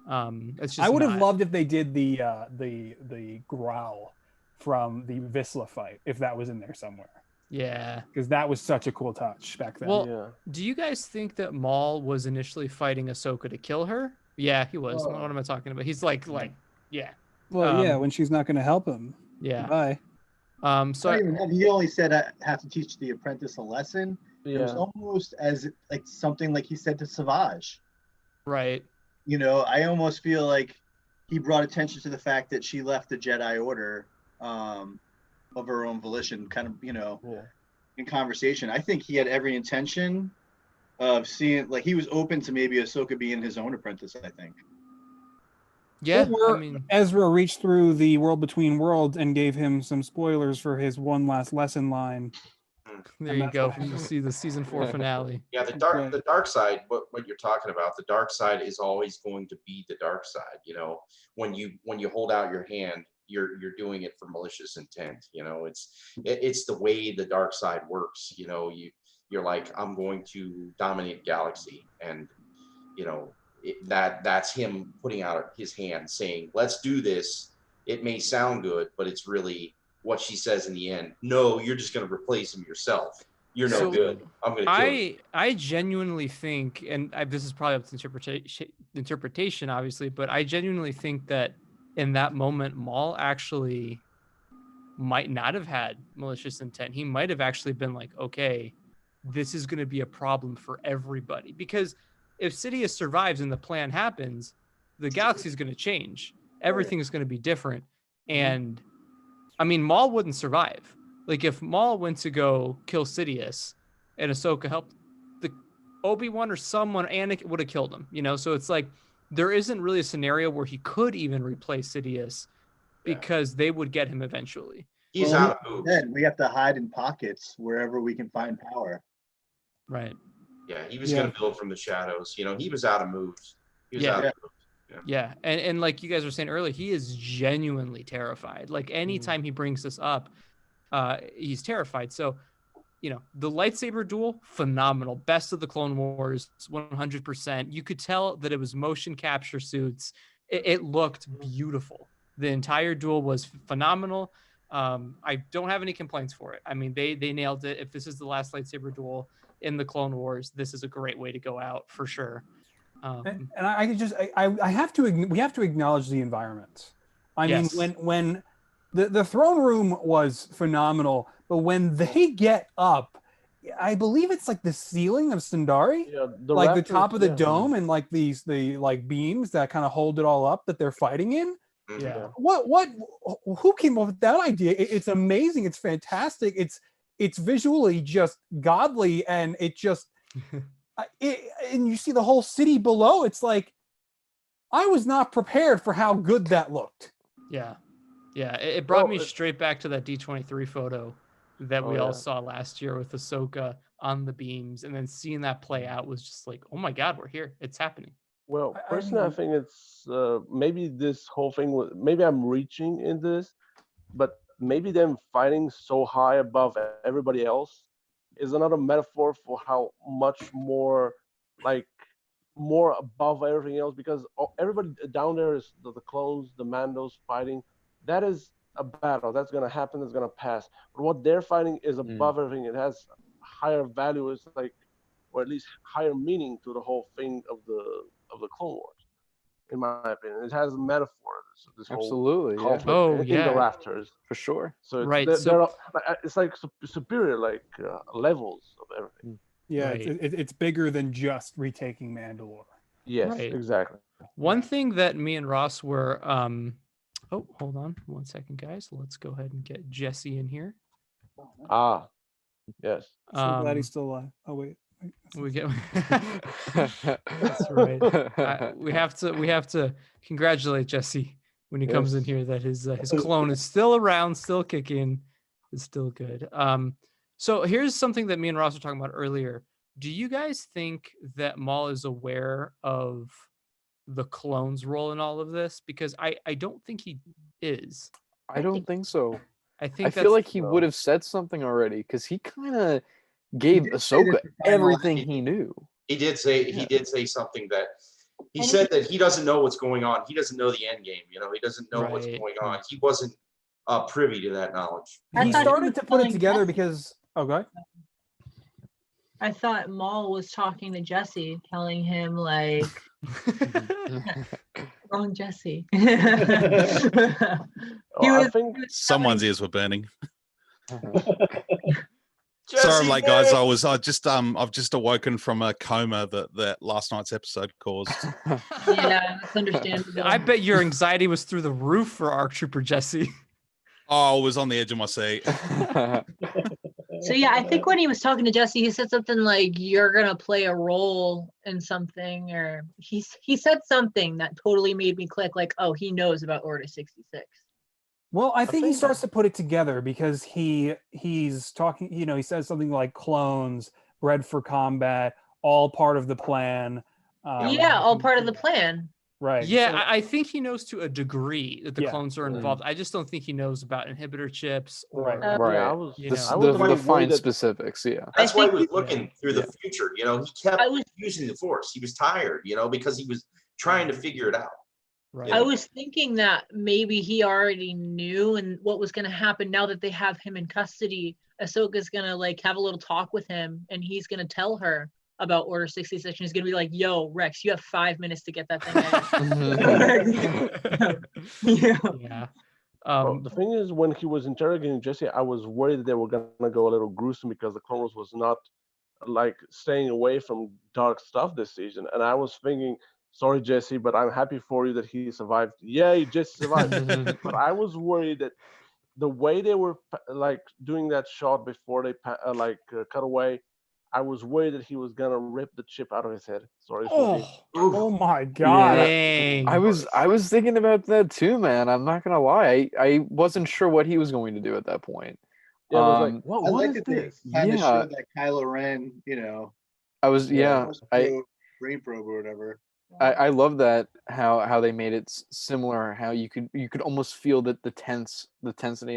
It's just I would have loved if they did the growl from the Vizsla fight, if that was in there somewhere. Yeah, because that was such a cool touch back then. Well, do you guys think that Maul was initially fighting Ahsoka to kill her? Yeah, he was. What am I talking about? He's like, yeah. Well, when she's not going to help him. Yeah. Bye. So he only said I have to teach the apprentice a lesson. It was almost as like something like he said to Savage. Right. I almost feel like he brought attention to the fact that she left the Jedi Order of her own volition, kind of, in conversation. I think he had every intention of seeing, like, he was open to maybe Ahsoka being his own apprentice, I think. Yeah, or Ezra reached through the world between worlds and gave him some spoilers for his one last lesson line. There you go. From the season 4 finale. Yeah, the dark side. What you're talking about, the dark side is always going to be the dark side. When you hold out your hand, you're doing it for malicious intent. It's the way the dark side works. You're like, I'm going to dominate galaxy, and that's him putting out his hand saying, let's do this. It may sound good, but it's really what she says in the end. No, you're just going to replace him yourself. You're no good. I'm going to kill you. I genuinely think, and this is probably up to interpretation, obviously, but I genuinely think that in that moment, Maul actually might not have had malicious intent. He might have actually been like, okay, this is going to be a problem for everybody. Because if Sidious survives and the plan happens, the galaxy is going to change. Everything is going to be different. And I mean, Maul wouldn't survive. Like if Maul went to go kill Sidious and Ahsoka helped, the Obi-Wan or someone, Anakin would have killed him, So it's like, there isn't really a scenario where he could even replace Sidious because they would get him eventually. He's out of moves. Then we have to hide in pockets wherever we can find power. Right. Yeah, he was going to build from the shadows. He was out of moves. He was out of moves. Yeah. And like you guys were saying earlier, he is genuinely terrified. Like anytime he brings this up, he's terrified. So, the lightsaber duel, phenomenal. Best of the Clone Wars, 100%. You could tell that it was motion capture suits. It looked beautiful. The entire duel was phenomenal. I don't have any complaints for it. I mean, they nailed it. If this is the last lightsaber duel in the Clone Wars, this is a great way to go out for sure. And I have to, we have to acknowledge the environment. I mean, when the throne room was phenomenal, but when they get up, I believe it's like the ceiling of Sundari, like Raptors, the top of the dome, and like the beams that kind of hold it all up that they're fighting in. Yeah. Who came up with that idea? It's amazing. It's fantastic. It's visually just godly, and it just and you see the whole city below. It's like I was not prepared for how good that looked. Yeah. It brought me straight back to that D23 photo that we all saw last year with Ahsoka on the beams, and then seeing that play out was just like, oh my God, we're here. It's happening. Well, personally, I think it's maybe this whole thing. Maybe I'm reaching in this, but maybe them fighting so high above everybody else is another metaphor for how much more like more above everything else, because everybody down there is the clones, the Mandos fighting. That is a battle that's going to happen, it's going to pass. But what they're fighting is above everything. It has higher value, it's like, or at least higher meaning to the whole thing of the Clone Wars, in my opinion. It has a metaphor. This Absolutely, whole conflict Oh, in the yeah. rafters. for sure. So it's, Right, it's like superior, like levels of everything. Yeah, Right. it's bigger than just retaking Mandalore. Yes, Right. exactly. One thing that me and Ross were oh, hold on 1 second, guys. Let's go ahead and get Jesse in here. Ah, yes. So glad he's still alive. Oh wait. We get that's right. We have to congratulate Jesse when he comes in Yes. here that his clone is still around, still kicking, is still good. So here's something that me and Ross were talking about earlier. Do you guys think that Maul is aware of the clone's role in all of this? Because I don't think he is. I don't think so. I think I feel like he would have said something already, because he kind of gave did say Ahsoka this in Final everything Act. he knew. He did say something that he And said that he doesn't know what's going on. He doesn't know the end game. You know, he doesn't know what's Right. going on. He wasn't privy to that knowledge. I He thought he started was to put it telling together Jesse. because go ahead. I thought Maul was talking to Jesse, telling him like, wrong Jesse. He I was- think he was Someone's telling- ears were burning. Jesse, Sorry, I'm late, guys. man! I've just awoken from a coma that last night's episode caused. Yeah, that's understandable. I bet your anxiety was through the roof for ARC Trooper Jesse. Oh, I was on the edge of my seat. So yeah, I think when he was talking to Jesse, he said something like, "You're gonna play a role in something," or he said something that totally made me click. Like, oh, he knows about Order 66. Well, I think he think- starts to put it together because he's talking, he says something like clones, bred for combat, all part of the plan. Yeah, all part of the plan. Right. Yeah, so- I think he knows to a degree that the Yeah. clones are involved. I just don't think he knows about inhibitor chips or Right. Right. Yeah, I was, You The, know. I was the worried fine that- specifics, yeah. That's I why he think was looking through the future. You know, he kept I was- using the Force. He was tired, you know, because he was trying to figure it out. right. I was thinking that maybe he already knew and what was going to happen now that they have him in custody. Ahsoka's going to like have a little talk with him and he's going to tell her about Order 66. And he's going to be like, "Yo, Rex, you have 5 minutes to get that thing out." Yeah. Yeah. Well, the thing is, when he was interrogating Jesse, I was worried that they were gonna go a little gruesome because the Clone Wars was not like staying away from dark stuff this season, and I was thinking, sorry Jesse, but I'm happy for you that he survived. Yay, Jesse survived. But I was worried that the way they were like doing that shot before they cut away, I was worried that he was gonna rip the chip out of his head. Sorry. For being- Oh my god. Dang. I was thinking about that too, man. I'm not gonna lie. I wasn't sure what he was going to do at that point. Yeah, I was like, I I what like is that they this? kind of Yeah. showed that Kylo Ren, was brain probe or whatever. I love that how they made it similar. How you could almost feel that the tensity,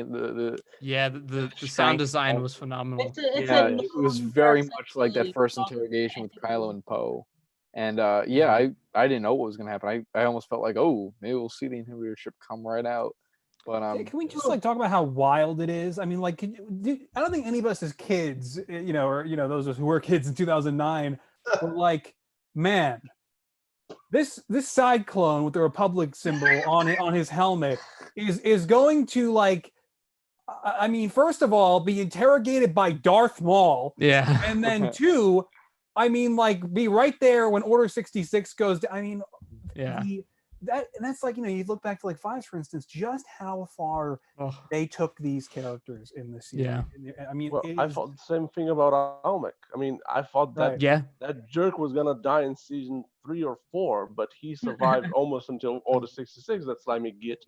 the Yeah, the sound strength design of- was phenomenal. It's yeah, a it was known very dark much like that side first of interrogation with Anakin. Kylo and Poe. And yeah, I didn't know what was gonna happen. I almost felt like, oh, maybe we'll see the inhibitor ship come right out. But Yeah, can we just like talk about how wild it is? I mean, like, I don't think any of us as kids, or those of us who were kids in 2009, were like, man, this side clone with the Republic symbol on his helmet is going to like, I mean, first of all, be interrogated by Darth Maul, Yeah. and then two, I mean, like, be right there when Order 66 goes. I mean, Yeah. that's like, you look back to like Fives, for instance, just how far Oh, they took these characters in this season. I mean, Well, it I is- thought the same thing about Almec. I mean, I thought that Right. yeah. that jerk was gonna die in season 3 or 4, but he survived almost until Order 66. That slimy git.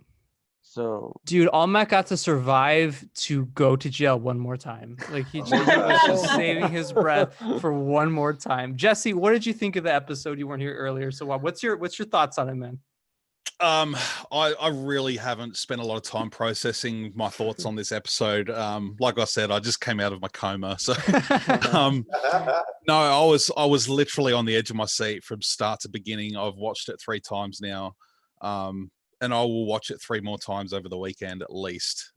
So Dude, Almec got to survive to go to jail one more time. Like he was just saving his breath for one more time. Jesse, what did you think of the episode? You weren't here earlier, so what's your thoughts on it, man? I really haven't spent a lot of time processing my thoughts on this episode. Like I said, I just came out of my coma, so no, I was literally on the edge of my seat from start to beginning. I've watched it 3 times now, and I will watch it 3 more times over the weekend at least.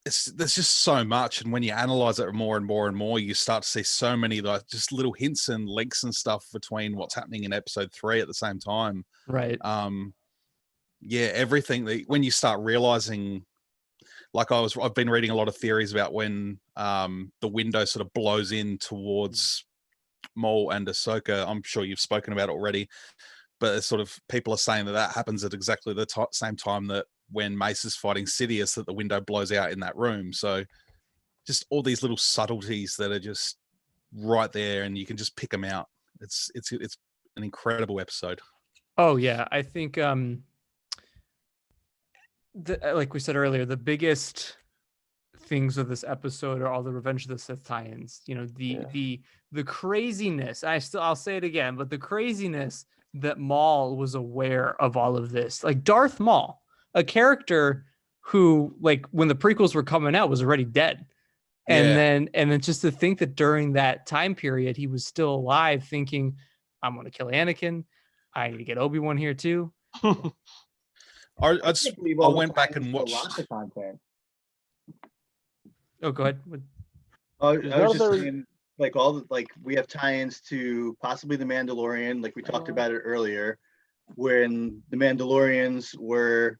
There's just so much, and when you analyze it more and more and more, you start to see so many like just little hints and links and stuff between what's happening in episode 3 at the same time. Right. Yeah, everything that when you start realizing, like I've been reading a lot of theories about when the window sort of blows in towards Maul and Ahsoka. I'm sure you've spoken about it already, but it's sort of people are saying that happens at exactly the same time that when Mace is fighting Sidious, that the window blows out in that room. So just all these little subtleties that are just right there, and you can just pick them out. It's an incredible episode. Oh yeah, I think like we said earlier, the biggest things of this episode are all the Revenge of the Sith tie-ins. You know, the craziness. I'll say it again, but the craziness that Maul was aware of all of this. Like Darth Maul, a character who, like, when the prequels were coming out, was already dead. And then just to think that during that time period he was still alive, thinking, I'm gonna kill Anakin. I need to get Obi-Wan here too. I went back and watched. Oh, go ahead. I was just saying, like we have tie-ins to possibly the Mandalorian, like we talked about it earlier, when the Mandalorians were,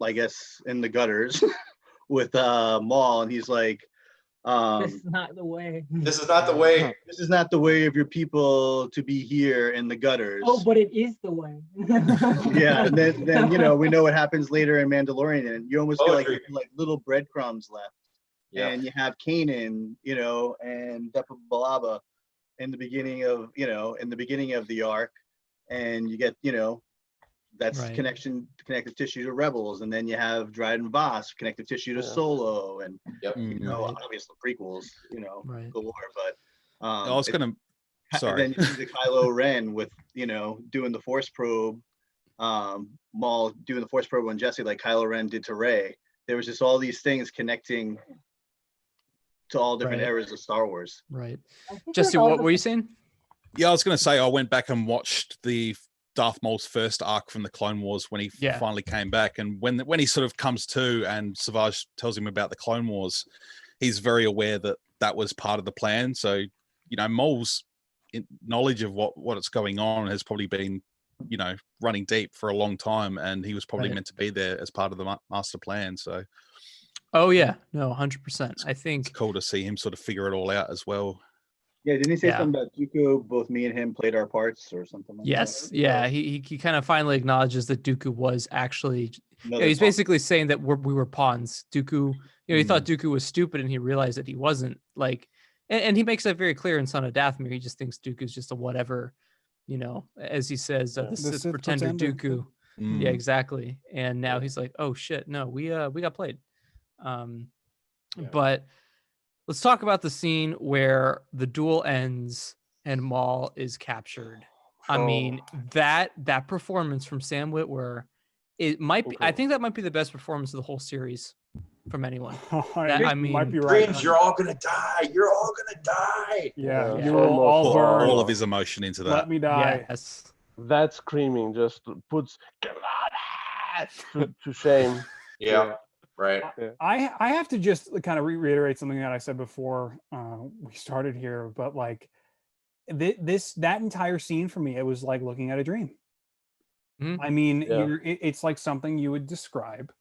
I guess, in the gutters with Maul, and he's like, this is not the way. This is not the way. This is not the way of your people to be here in the gutters. Oh, but it is the way. Yeah, and then we know what happens later in Mandalorian, and you almost feel like little breadcrumbs left. Yeah. And you have Kanan, and Depa Billaba in the beginning of the arc, and you get, that's connective tissue to Rebels, and then you have Dryden Voss, connective tissue to Solo, and obviously prequels, galore. But I was gonna. Sorry. And then you see the Kylo Ren with doing the Force probe, Maul doing the Force probe on Jesse, like Kylo Ren did to Rey. There was just all these things connecting to all different eras of Star Wars. Right. Jesse, what were you saying? Yeah, I was going to say I went back and watched the Darth Maul's first arc from the Clone Wars when he finally came back, and when he sort of comes to and Savage tells him about the Clone Wars, he's very aware that was part of the plan. So Maul's knowledge of what's going on has probably been running deep for a long time, and he was probably meant to be there as part of the master plan. So oh yeah, no, 100%. I think it's cool to see him sort of figure it all out as well. Yeah, didn't he say something about Dooku? Both me and him played our parts, or something like that? Yes, yeah. He kind of finally acknowledges that Dooku was actually. He's basically saying that we were pawns. Dooku, he thought Dooku was stupid, and he realized that he wasn't. Like, and he makes that very clear in Son of Dathomir. He just thinks Dooku's just a whatever, as he says, the Sith pretender Dooku. Yeah, exactly. And now he's like, oh shit, no, we got played. But let's talk about the scene where the duel ends and Maul is captured. I mean, that performance from Sam Witwer, it might be. I think that might be the best performance of the whole series from anyone. Might be right. Dreams, you're all gonna die. You're all gonna die. Yeah, you will all burn all of his emotion into that. Let me die. Yes. That screaming just puts to shame. Yeah. Right. I have to just kind of reiterate something that I said before we started here, but like that entire scene for me, it was like looking at a dream. Mm-hmm. I mean, it's like something you would describe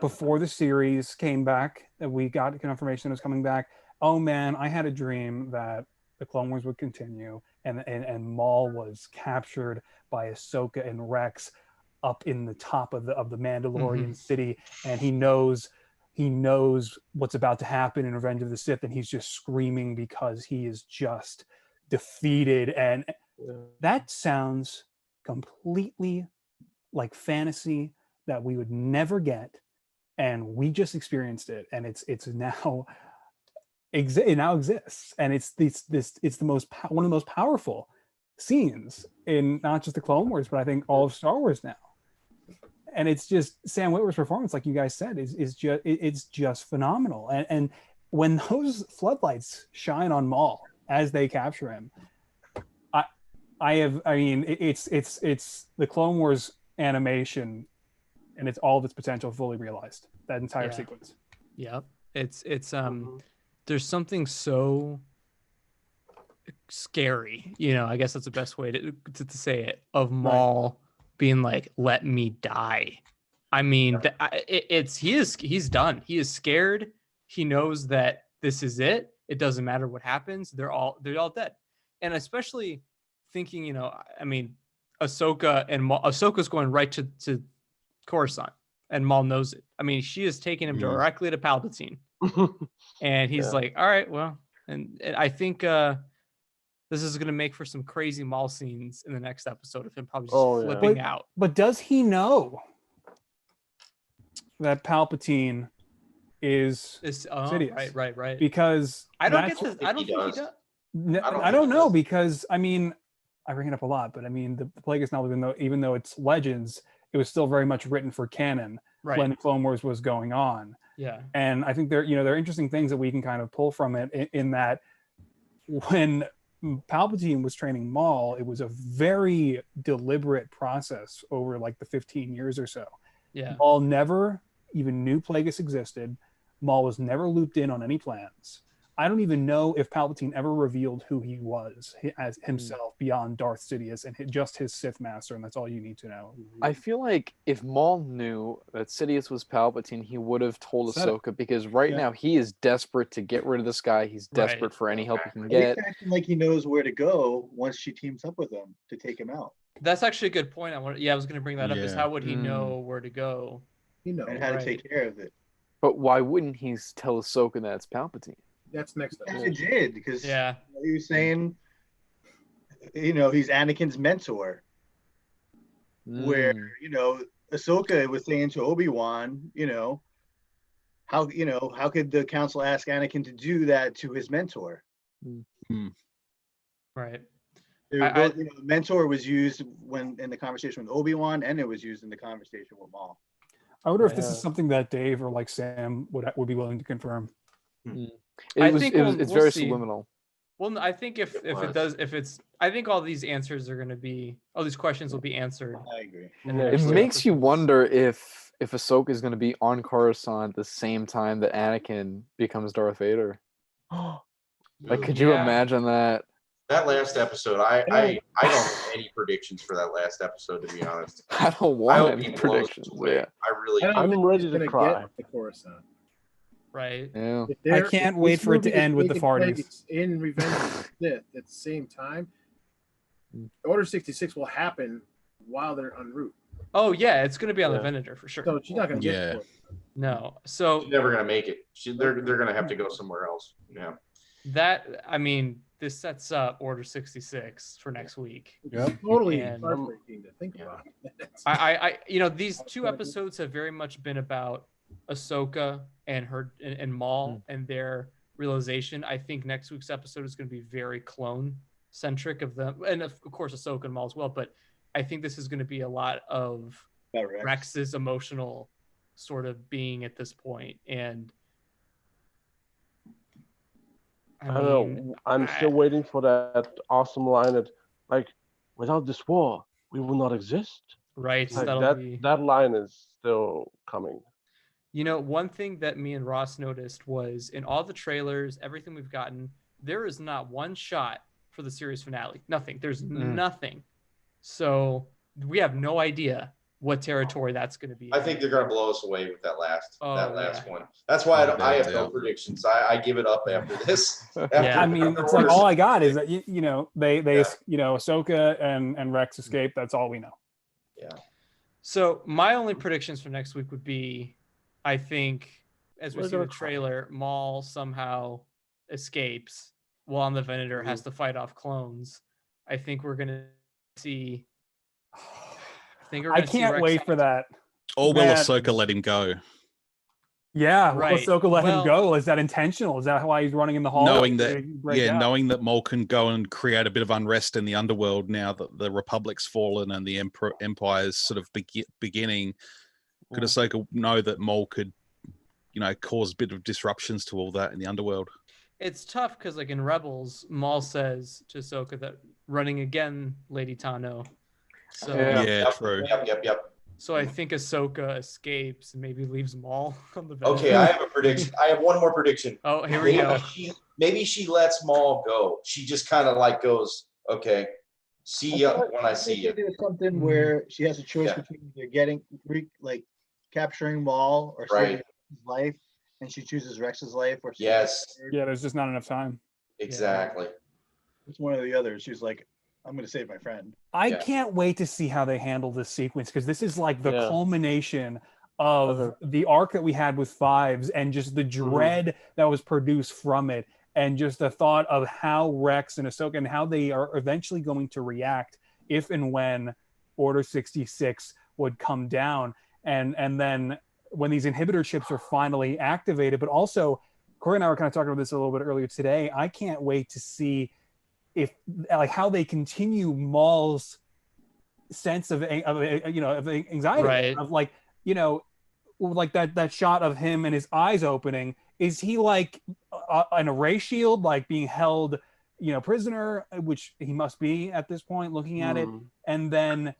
before the series came back, that we got confirmation it was coming back. Oh man, I had a dream that the Clone Wars would continue, and Maul was captured by Ahsoka and Rex up in the top of the Mandalorian city, and he knows what's about to happen in Revenge of the Sith, and he's just screaming because he is just defeated. And that sounds completely like fantasy that we would never get, and we just experienced it, and it now exists, and it's the most one of the most powerful scenes in not just the Clone Wars, but I think all of Star Wars now. And it's just Sam Witwer's performance, like you guys said, is just it's just phenomenal. And when those floodlights shine on Maul as they capture him, it's the Clone Wars animation, and it's all of its potential fully realized. That entire sequence. Yep. It's there's something so scary, I guess that's the best way to say it, of Maul being like, let me die. I mean, he's done. He is scared. He knows that this is it. It doesn't matter what happens. They're all dead. And especially thinking, I mean, Ahsoka's going right to Coruscant, and Maul knows it. I mean, she is taking him directly to Palpatine. And he's like, all right, well, and I think this is going to make for some crazy Maul scenes in the next episode of him probably just flipping out. But does he know that Palpatine is Sidious? Right. Because I don't get this. I don't think he does. I don't know, because I mean, I bring it up a lot, but I mean, the Plagueis novel, even though it's Legends, it was still very much written for canon when the Clone Wars was going on. Yeah. And I think there are interesting things that we can kind of pull from it in that when Palpatine was training Maul, it was a very deliberate process over like the 15 years or so. Yeah. Maul never even knew Plagueis existed. Maul was never looped in on any plans. I don't even know if Palpatine ever revealed who he was as himself beyond Darth Sidious and just his Sith Master, and that's all you need to know. I feel like if Maul knew that Sidious was Palpatine, he would have told Ahsoka, because now he is desperate to get rid of this guy. He's desperate for any help he can get. He's acting like he knows where to go once she teams up with him to take him out. That's actually a good point. I was going to bring that up. Is how would he know where to go? And how to take care of it. But why wouldn't he tell Ahsoka that it's Palpatine? That's next up. He did, because he was saying, he's Anakin's mentor. Where, Ahsoka was saying to Obi-Wan, how could the council ask Anakin to do that to his mentor? Right. The mentor was used in the conversation with Obi-Wan, and it was used in the conversation with Maul. I wonder if this is something that Dave or like Sam would be willing to confirm. It's very subliminal. Well, I think I think all these answers are going to be, all these questions will be answered. I agree. It makes you wonder if Ahsoka is going to be on Coruscant at the same time that Anakin becomes Darth Vader. Like, could you imagine that? That last episode, I don't have any predictions for that last episode, to be honest. I don't want any predictions. I'm ready to cry. Get the Coruscant. Right. Yeah. I can't wait for it to end with the farties. In Revenge of the Sith at the same time, Order 66 will happen while they're en route. Oh yeah, it's going to be on the Venator for sure. So she's not going to get it. No. So she's never going to make it. They're going to have to go somewhere else. Yeah. This sets up Order 66 for next week. Yeah, totally heartbreaking to think about. These two episodes have very much been about Ahsoka and Maul and their realization. I think next week's episode is going to be very clone centric of them, and of course Ahsoka and Maul as well. But I think this is going to be a lot of Rex's emotional sort of being at this point, and I don't know. I'm still waiting for that awesome line that, like, without this war, we will not exist. Right. Like, that line is still coming. One thing that me and Ross noticed was in all the trailers, everything we've gotten, there is not one shot for the series finale. Nothing. There's nothing. So we have no idea what territory that's going to be. I think they're going to blow us away with that last one. That's why I have no predictions. I give it up after this. It's like all I got is that Ahsoka and Rex escape. That's all we know. Yeah. So my only predictions for next week would be, I think, as we see the trailer, Maul somehow escapes while on the Venator has to fight off clones. I think we're going to see. I can't wait for that. Or will Ahsoka let him go? Yeah, will Right. Ahsoka let Well- him go? Is that intentional? Is that why he's running in the hall? Knowing that, knowing that Maul can go and create a bit of unrest in the underworld now that the Republic's fallen and the Empire's sort of beginning. Could Ahsoka know that Maul could, cause a bit of disruptions to all that in the underworld? It's tough because, like in Rebels, Maul says to Ahsoka that running again, Lady Tano. So Yeah, true. Yep. So I think Ahsoka escapes and maybe leaves Maul on the bed. Okay, I have a prediction. I have one more prediction. Oh, here we go. Maybe she lets Maul go. She just kind of like goes, okay, see ya when I see you. There's something where she has a choice between either capturing Maul or saving his life, and she chooses Rex's life. Or yes. Yeah, there's just not enough time. Exactly. It's one or the other. She's like, I'm going to save my friend. I can't wait to see how they handle this sequence, because this is like the culmination of the arc that we had with Fives and just the dread that was produced from it, and just the thought of how Rex and Ahsoka and how they are eventually going to react if and when Order 66 would come down. And then when these inhibitor chips are finally activated, but also Corey and I were kind of talking about this a little bit earlier today. I can't wait to see how they continue Maul's sense of anxiety, Right. of like that shot of him and his eyes opening. Is he like in a ray shield, like being held, prisoner, which he must be at this point, looking at it. And then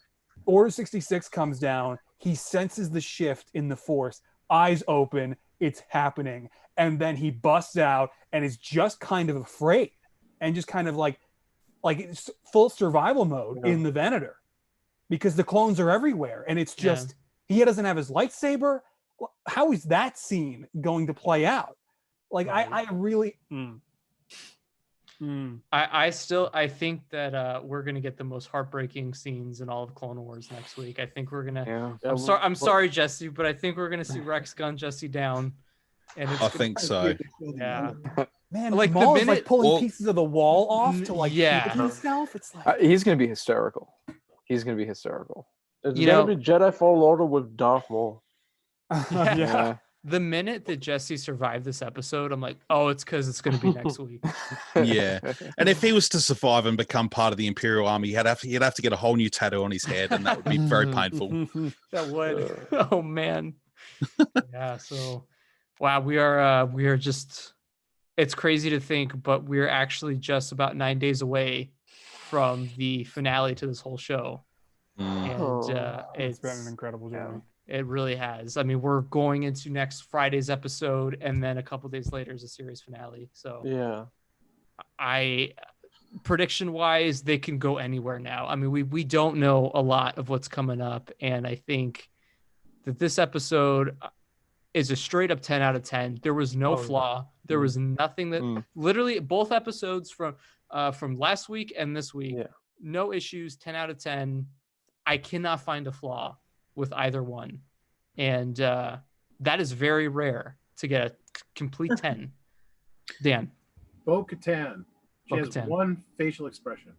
Order 66 comes down. He senses the shift in the Force, eyes open, it's happening. And then he busts out and is just kind of afraid and just kind of like it's full survival mode in the Venator, because the clones are everywhere. And it's just, he doesn't have his lightsaber. How is that scene going to play out? Like, I really, I think that we're gonna get the most heartbreaking scenes in all of Clone Wars next week. I think we're gonna. I'm sorry, Jesse, but I think we're gonna see Rex gun Jesse down. And I think so. Yeah. Man, Like the Maul is minute- like pulling pieces of the wall off to like Yeah. keep himself. It's like He's gonna be hysterical. He's gonna be hysterical. It's You gonna know- be Jedi Fallen Order with Darth Maul. Yeah. The minute that Jesse survived this episode, I'm like, oh, it's because it's going to be next week. Yeah, and if he was to survive and become part of the Imperial Army, he'd have to get a whole new tattoo on his head, and that would be very painful. That would. Oh man. Yeah. So, wow, we are just. It's crazy to think, but we're actually just about 9 days away from the finale to this whole show, and it's been an incredible journey. It really has. I mean, we're going into next Friday's episode, and then a couple days later is a series finale. So yeah, prediction wise, they can go anywhere now. I mean, we don't know a lot of what's coming up, and I think that this episode is a straight up 10 out of 10. There was no flaw. There was nothing that literally both episodes from last week and this week, no issues, 10 out of 10. I cannot find a flaw with either one, and that is very rare to get a complete 10. Dan. Bo-Katan. She has Bo-Katan. one facial expression.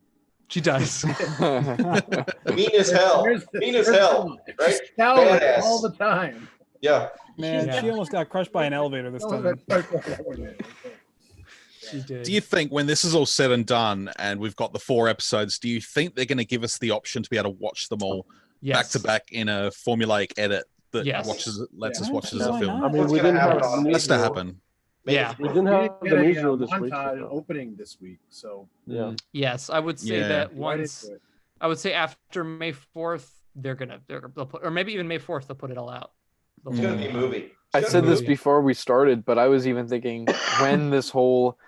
She does. Mean as hell. Mean as hell. Right? Scowling Badass. all the time. Yeah. Man, she almost got crushed by an elevator this time. She did. Do you think when this is all said and done, and we've got the 4 episodes, do you think they're going to give us the option to be able to watch them all back to back in a formulaic edit that lets us watch it as a film? I mean, we didn't have the That's to happen. Yeah, we didn't have the newsreel this week. Opening this week, so yes, I would say that Right once. into it. I would say after May 4th, they'll put, or maybe even May 4th, they'll put it all out. It's gonna be a movie. I said this before we started, but I was even thinking when this whole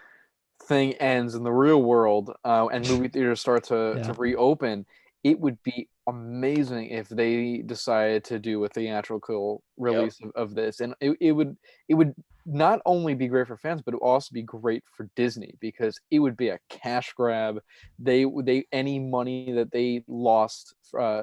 thing ends in the real world and movie theaters start to reopen, it would be amazing if they decided to do a theatrical release of this, and it would not only be great for fans, but it would also be great for Disney, because it would be a cash grab. They any money that they lost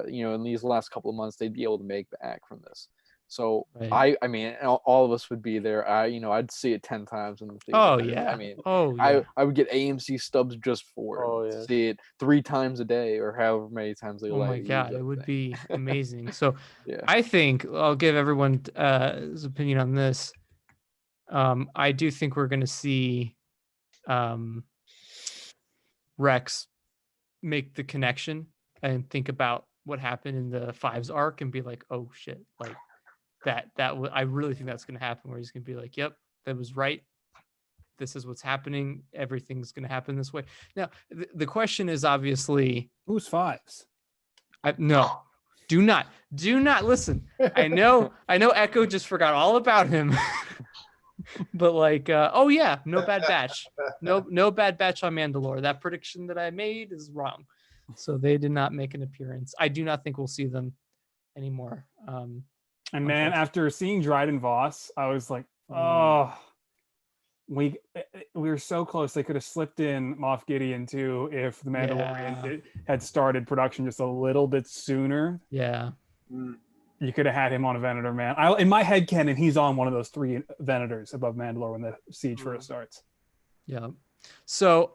in these last couple of months, they'd be able to make back from this. So I mean, all of us would be there. I'd see it 10 times in the theater. Oh yeah. I mean, I would get AMC stubs just for it. See it 3 times a day or however many times they like. Oh my god, it would be amazing. So I think I'll give everyone his opinion on this. I do think we're going to see Rex make the connection and think about what happened in the Fives arc and be like, oh shit, like I really think that's going to happen, where he's going to be like, yep, that was right. This is what's happening. Everything's going to happen this way. Now, the question is obviously, who's Fives? No, do not listen. I know Echo just forgot all about him. But like, oh yeah, no Bad Batch. No Bad Batch on Mandalore. That prediction that I made is wrong. So they did not make an appearance. I do not think we'll see them anymore. And man, after seeing Dryden Voss, I was like, oh, we were so close. They could have slipped in Moff Gideon too if the Mandalorian had started production just a little bit sooner. Yeah. You could have had him on a Venator, man. In my head canon, he's on one of those 3 Venators above Mandalore when the siege first starts. Yeah. So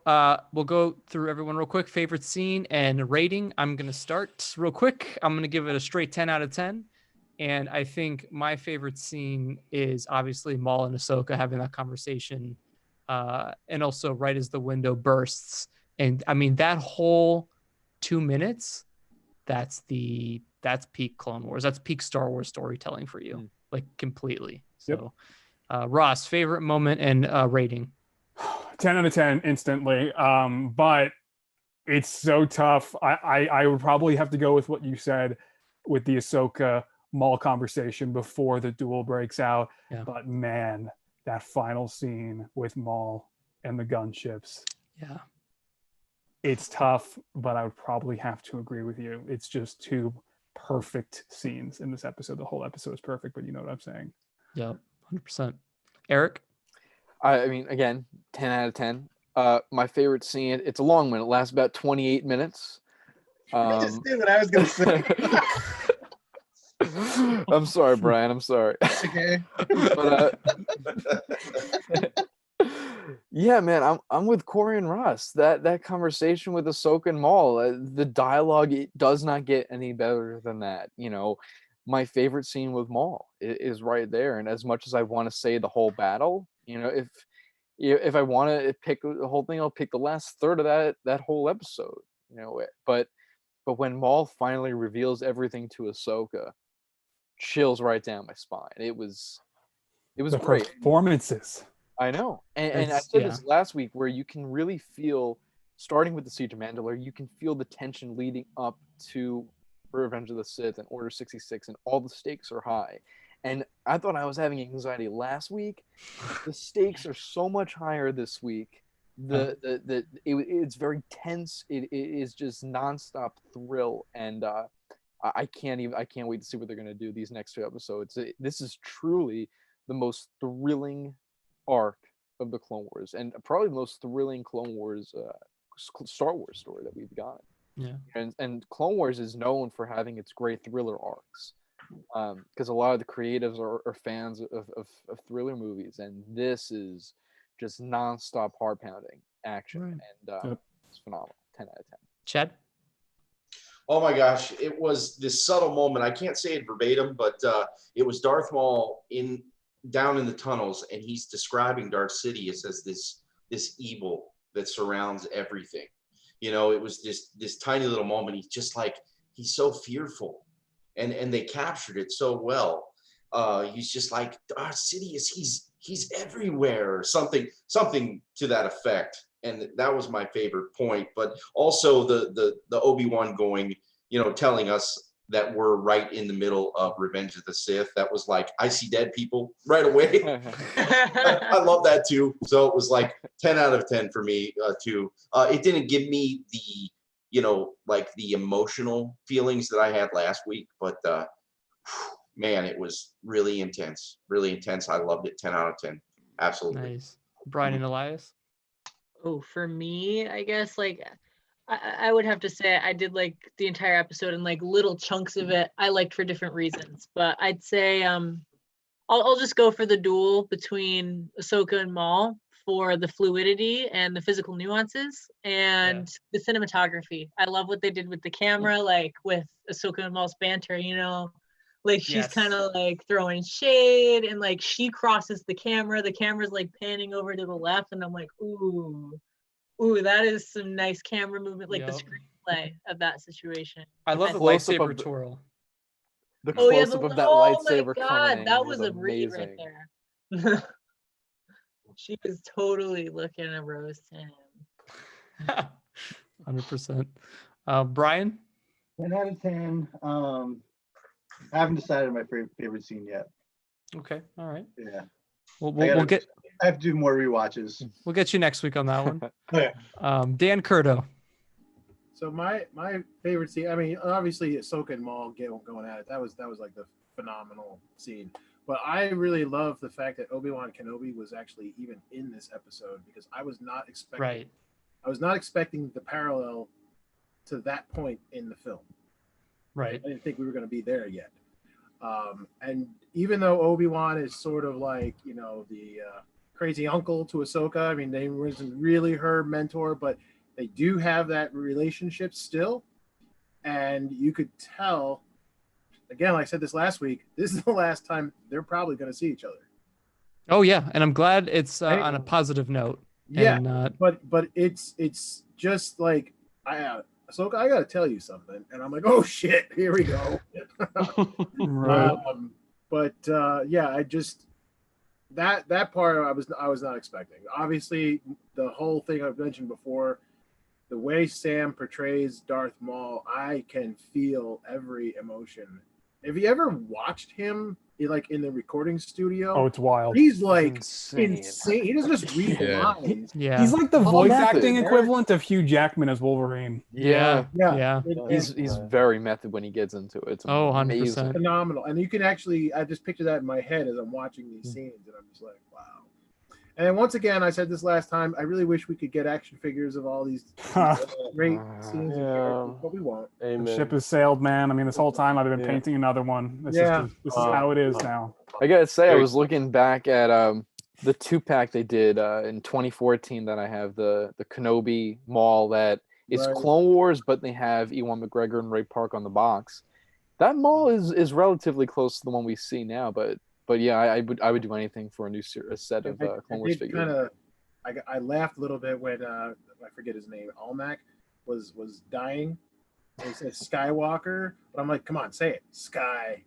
we'll go through everyone real quick. Favorite scene and rating. I'm going to start real quick. I'm going to give it a straight 10 out of 10. And I think my favorite scene is obviously Maul and Ahsoka having that conversation. And also right as the window bursts. And I mean, that whole 2 minutes, that's peak Clone Wars. That's peak Star Wars storytelling for you, like completely. So Ross, favorite moment and rating. 10 out of 10 instantly. But it's so tough. I would probably have to go with what you said with the Ahsoka Maul conversation before the duel breaks out. Yeah. But man, that final scene with Maul and the gunships. Yeah. It's tough, but I would probably have to agree with you. It's just 2 perfect scenes in this episode. The whole episode is perfect, but you know what I'm saying. Yeah, 100%. Eric? I mean, again, 10 out of 10. My favorite scene, it's a long one. It lasts about 28 minutes. I just did what I was going to say. I'm sorry, Brian. I'm sorry. Okay. But, yeah, man, I'm with Corey and Ross. That conversation with Ahsoka and Maul, the dialogue, it does not get any better than that. You know, my favorite scene with Maul is right there. And as much as I want to say the whole battle, you know, if I want to pick the whole thing, I'll pick the last third of that whole episode. You know, but when Maul finally reveals everything to Ahsoka, chills right down my spine. It was great. Performances. I know. And I said this last week, where you can really feel, starting with the Siege of Mandalore, you can feel the tension leading up to Revenge of the Sith and Order 66, and all the stakes are high. And I thought I was having anxiety last week. The stakes are so much higher this week. It's very tense. It is just nonstop thrill, and I can't wait to see what they're gonna do these next 2 episodes. This is truly the most thrilling arc of the Clone Wars, and probably the most thrilling Clone Wars, Star Wars story that we've got. Yeah. And Clone Wars is known for having its great thriller arcs, because a lot of the creatives are fans of thriller movies, and this is just nonstop heart pounding action, and it's phenomenal. 10 out of 10. Chad? Oh my gosh, it was this subtle moment. I can't say it verbatim, but it was Darth Maul down in the tunnels, and he's describing Dark Sidious as this evil that surrounds everything. You know, it was just this tiny little moment. He's just like, he's so fearful, and they captured it so well. He's just like, Darth Sidious, he's everywhere, or something to that effect. And that was my favorite point. But also the Obi-Wan going, you know, telling us that we're right in the middle of Revenge of the Sith. That was like, I see dead people right away. I love that too. So it was like 10 out of 10 for me too. It didn't give me the, you know, like the emotional feelings that I had last week, but man, it was really intense. Really intense. I loved it. 10 out of 10. Absolutely. Nice. Brian and Elias? Oh, for me, I guess, like, I would have to say I did like the entire episode, and like little chunks of it I liked for different reasons. But I'd say I'll just go for the duel between Ahsoka and Maul for the fluidity and the physical nuances and the cinematography. I love what they did with the camera, like with Ahsoka and Maul's banter, you know, Like she's Yes. kind of like throwing shade, and like she crosses the camera's like panning over to the left, and I'm like, ooh, that is some nice camera movement, like the Yep. screenplay of that situation. I love the Close-up lightsaber of the- twirl. The Oh yeah, close-up of that oh lightsaber my God, coming that was was a read right amazing. there. She was totally looking at Rose Tim. 100%. Brian? 10 out of 10. I haven't decided my favorite scene yet. Okay, all right. Yeah. We'll get I have to do more rewatches. we'll get you next week on that one. Okay. Dan Curto. So my favorite scene, I mean, obviously Ahsoka and Maul going at it. That was like the phenomenal scene. But I really love the fact that Obi-Wan Kenobi was actually even in this episode, because I was not expecting Right. I was not expecting the parallel to that point in the film. Right. I didn't think we were going to be there yet. And even though Obi-Wan is sort of like, you know, the crazy uncle to Ahsoka, I mean, they wasn't really her mentor, but they do have that relationship still. And you could tell, again, like I said this last week, this is the last time they're probably going to see each other. Oh yeah, and I'm glad it's Right. on a positive note. Yeah, And not but it's just like, Ahsoka, I got to tell you something. And I'm like, oh shit, here we go. Right. But yeah, I just that part I was not expecting. Obviously, the whole thing I've mentioned before, the way Sam portrays Darth Maul, I can feel every emotion. Have you ever watched him like in the recording studio? Oh, it's wild. He's like Insane. insane. He doesn't just read the Yeah. lines. yeah. He's like the Well, voice method. acting equivalent of Hugh Jackman as Wolverine. Yeah. Yeah. He's very method when he gets into it. It's Oh, 100%. amazing. phenomenal. And you can actually, I just picture that in my head as I'm watching these scenes, and I'm just like, wow. And then once again, I said this last time, I really wish we could get action figures of all these great scenes and characters, but we won't. The Amen. ship has sailed, man. I mean, this whole time I've been Yeah. painting another one. This Yeah. is how it is now. I gotta say, I Very was looking back at the 2-pack they did in 2014 that I have, the Kenobi Maul that is Right. Clone Wars, but they have Ewan McGregor and Ray Park on the box. That Maul is relatively close to the one we see now, but yeah, I would do anything for a set of Clone Wars figures. I laughed a little bit when I forget his name, Almac was dying. He said Skywalker, but I'm like, come on, say it, Sky.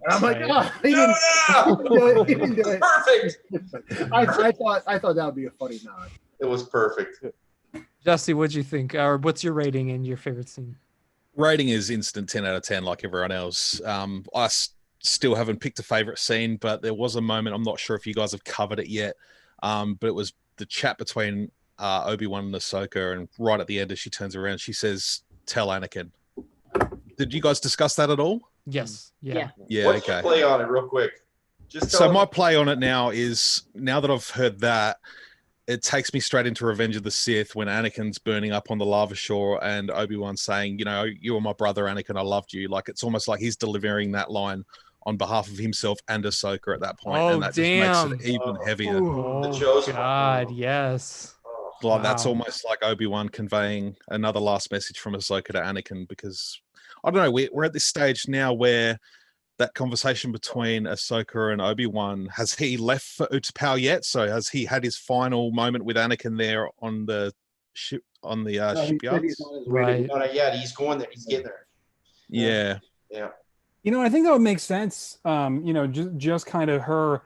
And I'm like, Right. oh, he didn't do it. Perfect. I thought that would be a funny nod. It was perfect. Jesse, what'd you think? Or what's your rating and your favorite scene? Rating is instant 10 out of 10 like everyone else. Still haven't picked a favorite scene, but there was a moment, I'm not sure if you guys have covered it yet, but it was the chat between Obi-Wan and Ahsoka, and right at the end as she turns around, she says, "Tell Anakin." Did you guys discuss that at all? Yes. Yeah. Yeah, What's okay. your play on it, real quick? Just So tell my us- play on it now is, now that I've heard that, it takes me straight into Revenge of the Sith when Anakin's burning up on the lava shore and Obi-Wan saying, you know, "You were my brother, Anakin, I loved you." Like, it's almost like he's delivering that line on behalf of himself and Ahsoka at that point, Oh, and that damn. just makes it even heavier. Oh, Chosen One. God, yes. Oh, Like, that's Wow. almost like Obi-Wan conveying another last message from Ahsoka to Anakin, because I don't know, we're at this stage now where that conversation between Ahsoka and Obi-Wan, has he left for Utapau yet? So has he had his final moment with Anakin there on the ship, on the No, he said shipyards? he's on his way to- Right. not yet. He's going there. He's getting there. Yeah. Yeah. You know, I think that would make sense. You know, just kind of her,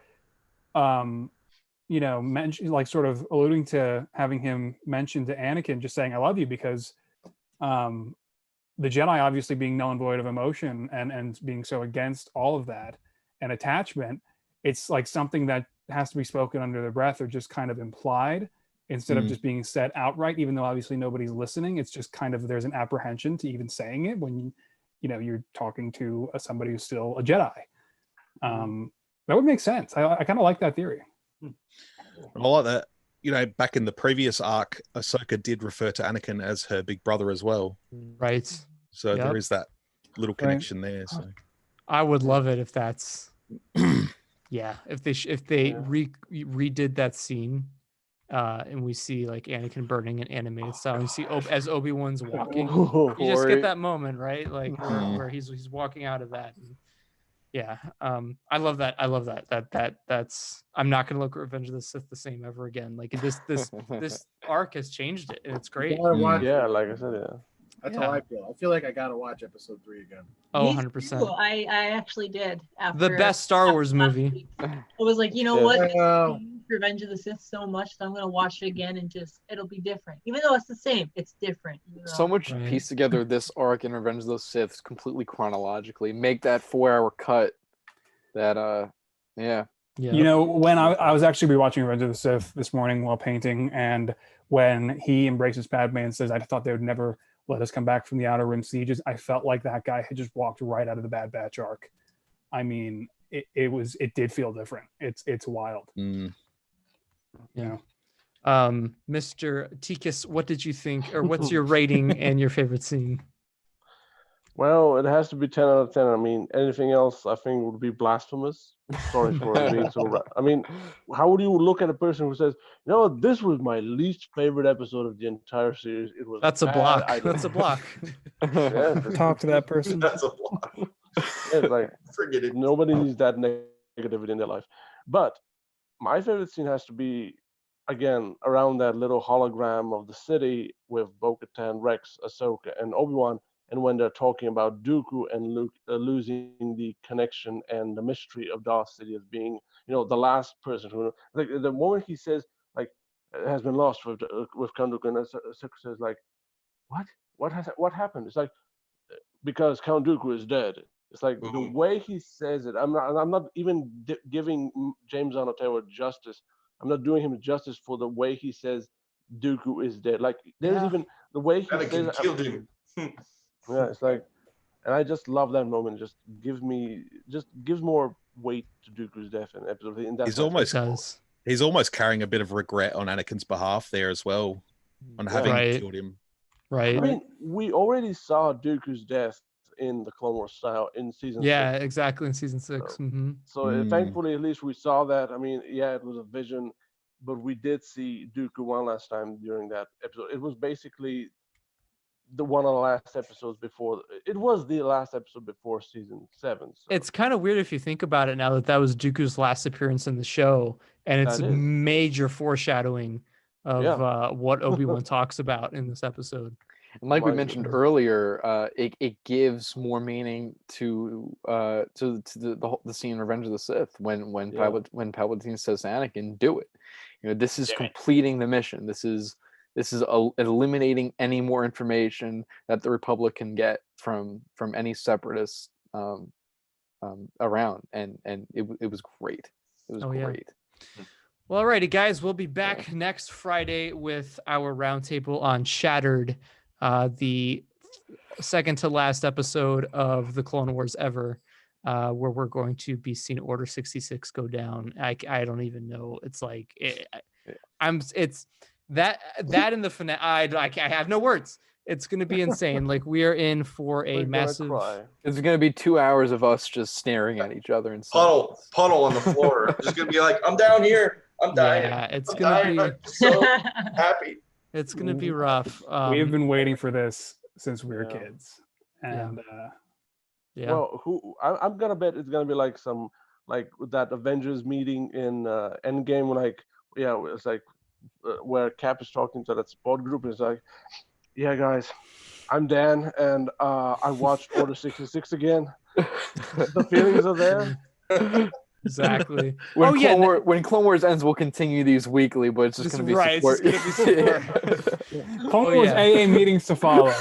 you know, like sort of alluding to having him mention to Anakin, just saying, "I love you," because the Jedi obviously being null and void of emotion and being so against all of that and attachment, it's like something that has to be spoken under their breath or just kind of implied instead of just being said outright, even though obviously nobody's listening. It's just kind of, there's an apprehension to even saying it when you know, you're talking to somebody who's still a Jedi. That would make sense. I kind of like that theory. I like that. You know, back in the previous arc, Ahsoka did refer to Anakin as her big brother as well. Right. So Yep. there is that little connection there. So I would love it if that's, yeah, if they redid that scene and we see like Anakin burning in animated style. And you see as Obi-Wan's walking, you just get that moment, right? Like where he's walking out of that. And yeah, I love that. That's I'm not gonna look at Revenge of the Sith the same ever again. Like this arc has changed it, and it's great. Yeah, like I said, yeah. That's how I feel. I feel like I gotta watch episode 3 again. Oh, Me 100%. too. I actually did. The best Star Wars movie. I was like, you know what? I Revenge of the Sith so much, so I'm gonna watch it again and it'll be different. Even though it's the same, it's different. You know? So much piece together this arc in Revenge of the Sith completely chronologically. Make that 4-hour cut. That yeah. You know, when I was actually rewatching Revenge of the Sith this morning while painting, and when he embraces Padme and says, "I thought they would never let us come back from the Outer Rim sieges," I felt like that guy had just walked right out of the Bad Batch arc. I mean, it did feel different. It's wild. Yeah. Mr. Tikas, what did you think, or what's your rating and your favorite scene? Well, it has to be 10 out of 10. I mean, anything else I think would be blasphemous. Sorry for being so. I mean, how would you look at a person who says, "You know, this was my least favorite episode of the entire series. It was." That's a block. That's a block. Talk to that person. That's a block. Yeah, like, forget it. Nobody needs that negativity in their life. But my favorite scene has to be, again, around that little hologram of the city with Bo-Katan, Rex, Ahsoka, and Obi-Wan. And when they're talking about Dooku and Luke losing the connection and the mystery of Darth Sidious being, you know, the last person who, like, the moment he says, like, it has been lost with Count Dooku, and Ahsoka says, like, what happened? It's like, because Count Dooku is dead. It's like the way he says it. I'm not even giving James Arnold Taylor justice. I'm not doing him justice for the way he says Dooku is dead. Like, there's even the way he says it. Killed him. Yeah, it's like, and I just love that moment. Just gives more weight to Dooku's death in episode. In that he's almost carrying a bit of regret on Anakin's behalf there as well, on having killed him. Right. I mean, we already saw Dooku's death in the Clone Wars style in season 6. Yeah, exactly, in season 6. So thankfully, at least we saw that. I mean, yeah, it was a vision, but we did see Dooku one last time during that episode. It was basically one of the last episodes before. It was the last episode before season 7. So. It's kind of weird if you think about it now that was Dooku's last appearance in the show, and it's major foreshadowing of what Obi-Wan talks about in this episode. And like we mentioned earlier, it gives more meaning to the scene in Revenge of the Sith when Palpatine says to Anakin, "Do it." You know, this is completing the mission. This is eliminating any more information that the Republic can get from any separatists around, and it was great. It was great. Yeah. Well, alrighty, guys, we'll be back next Friday with our roundtable on Shattered, the second to last episode of the Clone Wars ever, where we're going to be seeing Order 66 go down. I don't even know. It's like it's that in the finale. I have no words. It's going to be insane. Like, we are in for a massive. It's going to be 2 hours of us just staring at each other and puddle on the floor. Just going to be like, I'm down here. I'm dying. Yeah, it's going to be I'm so happy. It's going to be rough. We have been waiting for this since we were kids, and Well, I'm gonna bet it's gonna be like some that Avengers meeting in Endgame, it's like where Cap is talking to that support group, and it's like, yeah, guys, I'm Dan, and I watched Order 66 again. The feelings are there. Exactly. When Clone Wars ends, we'll continue these weekly, but it's just going to be support. It's gonna be support. Clone Wars AA meetings to follow.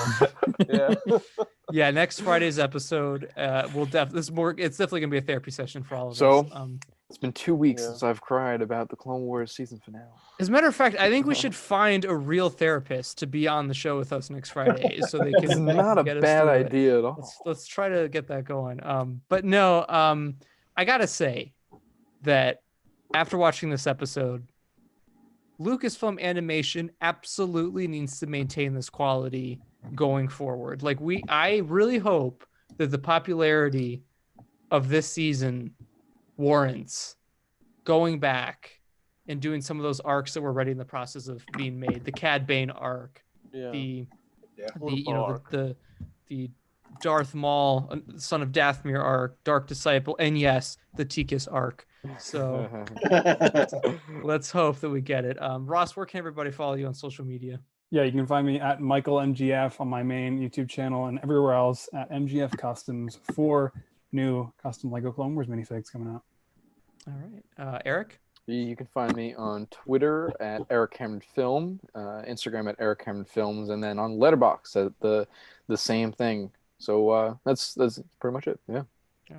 Yeah, next Friday's episode, it's definitely gonna be a therapy session for all of us. So it's been 2 weeks since I've cried about the Clone Wars season finale. As a matter of fact, I think we should find a real therapist to be on the show with us next Friday, so they can. It's not a bad idea at all. Let's try to get that going. But no, I gotta say that after watching this episode, Lucasfilm Animation absolutely needs to maintain this quality going forward. Like, I really hope that the popularity of this season warrants going back and doing some of those arcs that were already in the process of being made. The Cad Bane arc, Yeah. the arc. the Darth Maul, son of Dathomir arc, Dark Disciple, and yes, the Tikis arc. So let's hope that we get it. Ross, where can everybody follow you on social media? Yeah, you can find me at Michael MGF on my main YouTube channel and everywhere else at MGF Customs for new custom Lego Clone Wars minifigs coming out. All right. Eric? You can find me on Twitter at Eric Cameron Film, Instagram at Eric Cameron Films, and then on Letterboxd at the same thing. So that's pretty much it. Yeah.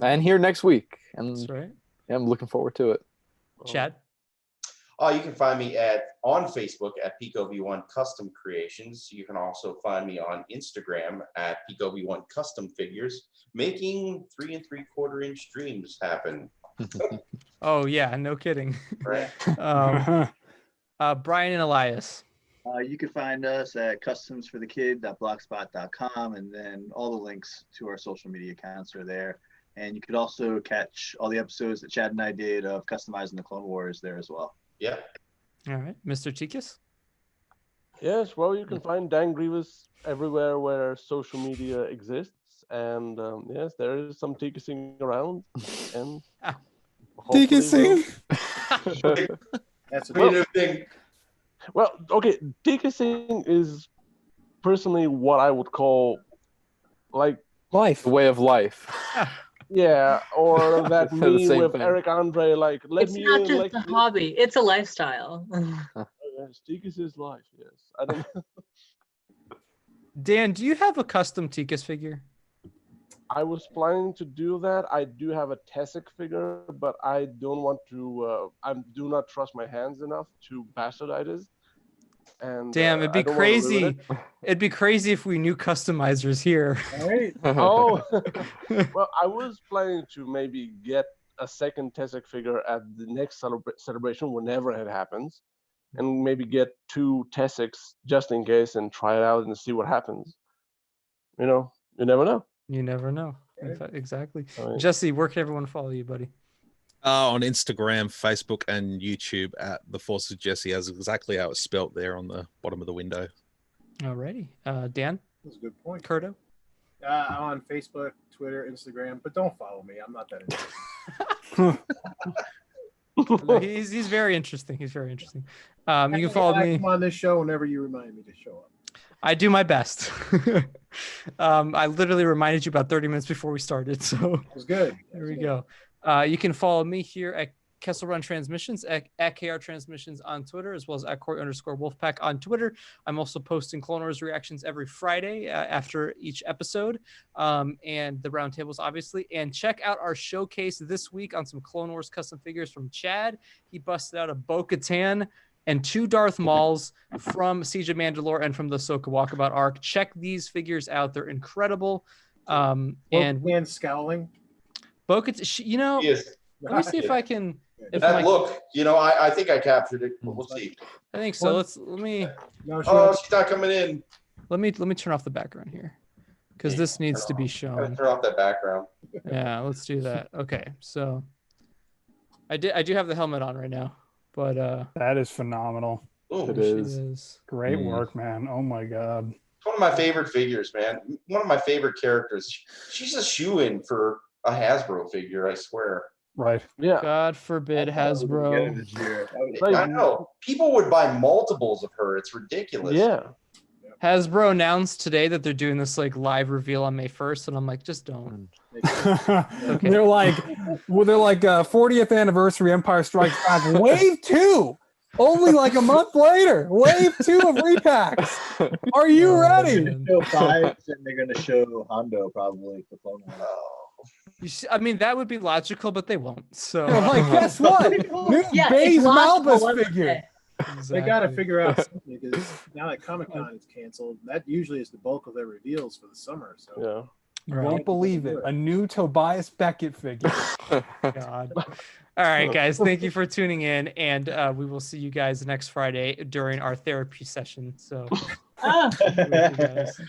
And here next week. And That's right. yeah, I'm looking forward to it. Chad? You can find me on Facebook at PicoV1 Custom Creations. You can also find me on Instagram at PicoV1 Custom Figures, making 3 3/4 inch dreams happen. Oh yeah, no kidding. Right. Brian and Elias. You can find us at customsforthekid.blogspot.com, and then all the links to our social media accounts are there. And you could also catch all the episodes that Chad and I did of customizing the Clone Wars there as well. Yeah. All right, Mr. Tikis. Yes, well, you can find Dan Grievous everywhere where social media exists, and yes, there is some tikising around, and Tikising. That's a New thing. Well, okay, tikising is personally what I would call like Life. The way of life. yeah, or that The meme same with thing. Eric Andre, like let It's me not in, just like a hobby; it's a lifestyle. Yes, Tikis is life. Yes, I don't. Dan, do you have a custom Tikis figure? I was planning to do that. I do have a Tessic figure, but I don't want to. I do not trust my hands enough to bastardize it. And Damn, it'd be I don't wanna ruin crazy. it. It'd be crazy if we knew customizers here. right. Oh, well, I was planning to maybe get a second Tessic figure at the next celebration, whenever it happens, and maybe get 2 Tessics just in case and try it out and see what happens. You know, you never know. You never know. Exactly. Right. Jesse, where can everyone follow you, buddy? On Instagram, Facebook, and YouTube at The Force of Jesse, as exactly how it's spelt there on the bottom of the window. Alrighty. Dan? That's a good point. Curto? I'm on Facebook, Twitter, Instagram, but don't follow me. I'm not that interesting. No, he's very interesting. He's very interesting. You can follow me. Come on this show whenever you remind me to show up. I do my best. I literally reminded you about 30 minutes before we started. So It was good. there we go. You can follow me here at Kessel Run Transmissions, at KR Transmissions on Twitter, as well as at Corey_Wolfpack on Twitter. I'm also posting Clone Wars reactions every Friday after each episode, and the roundtables, obviously. And check out our showcase this week on some Clone Wars custom figures from Chad. He busted out a Bo-Katan and 2 Darth Mauls from Siege of Mandalore and from the Ahsoka Walkabout arc. Check these figures out; they're incredible. And Man scowling. Bo-Katan, you know, Yes. let me see if I can. If That my, look, I think I captured it, but we'll see. I think so. Let me No, Oh, she's not coming in. let me turn off the background here, because this needs to be Gotta shown. turn off that background. Yeah, let's do that. Okay, so I do have the helmet on right now, but That is phenomenal. Ooh, It there she is. is. Great Mm. work, man. Oh my God. It's one of my favorite figures, man. One of my favorite characters. She's a shoe-in for a Hasbro figure, I swear. Right. Yeah. God forbid Hasbro. This year. I know. People would buy multiples of her. It's ridiculous. Yeah. Hasbro announced today that they're doing this like live reveal on May 1st, and I'm like, just don't. They're like 40th anniversary Empire Strikes Back Wave 2. Only like a month later. Wave 2 of repacks. Are you ready? man. Show 5, and they're going to show Hondo probably for Clone Wars. I mean, that would be logical, but they won't. So They're like, guess what? New Yeah, Baze it's logical, Malbus wasn't figure. it? They got to figure out something because now that Comic-Con is canceled, that usually is the bulk of their reveals for the summer. So Yeah. You Right. won't believe it. A new Tobias Beckett figure. God. All right, guys. Thank you for tuning in, and we will see you guys next Friday during our therapy session. So, Ah. with you guys.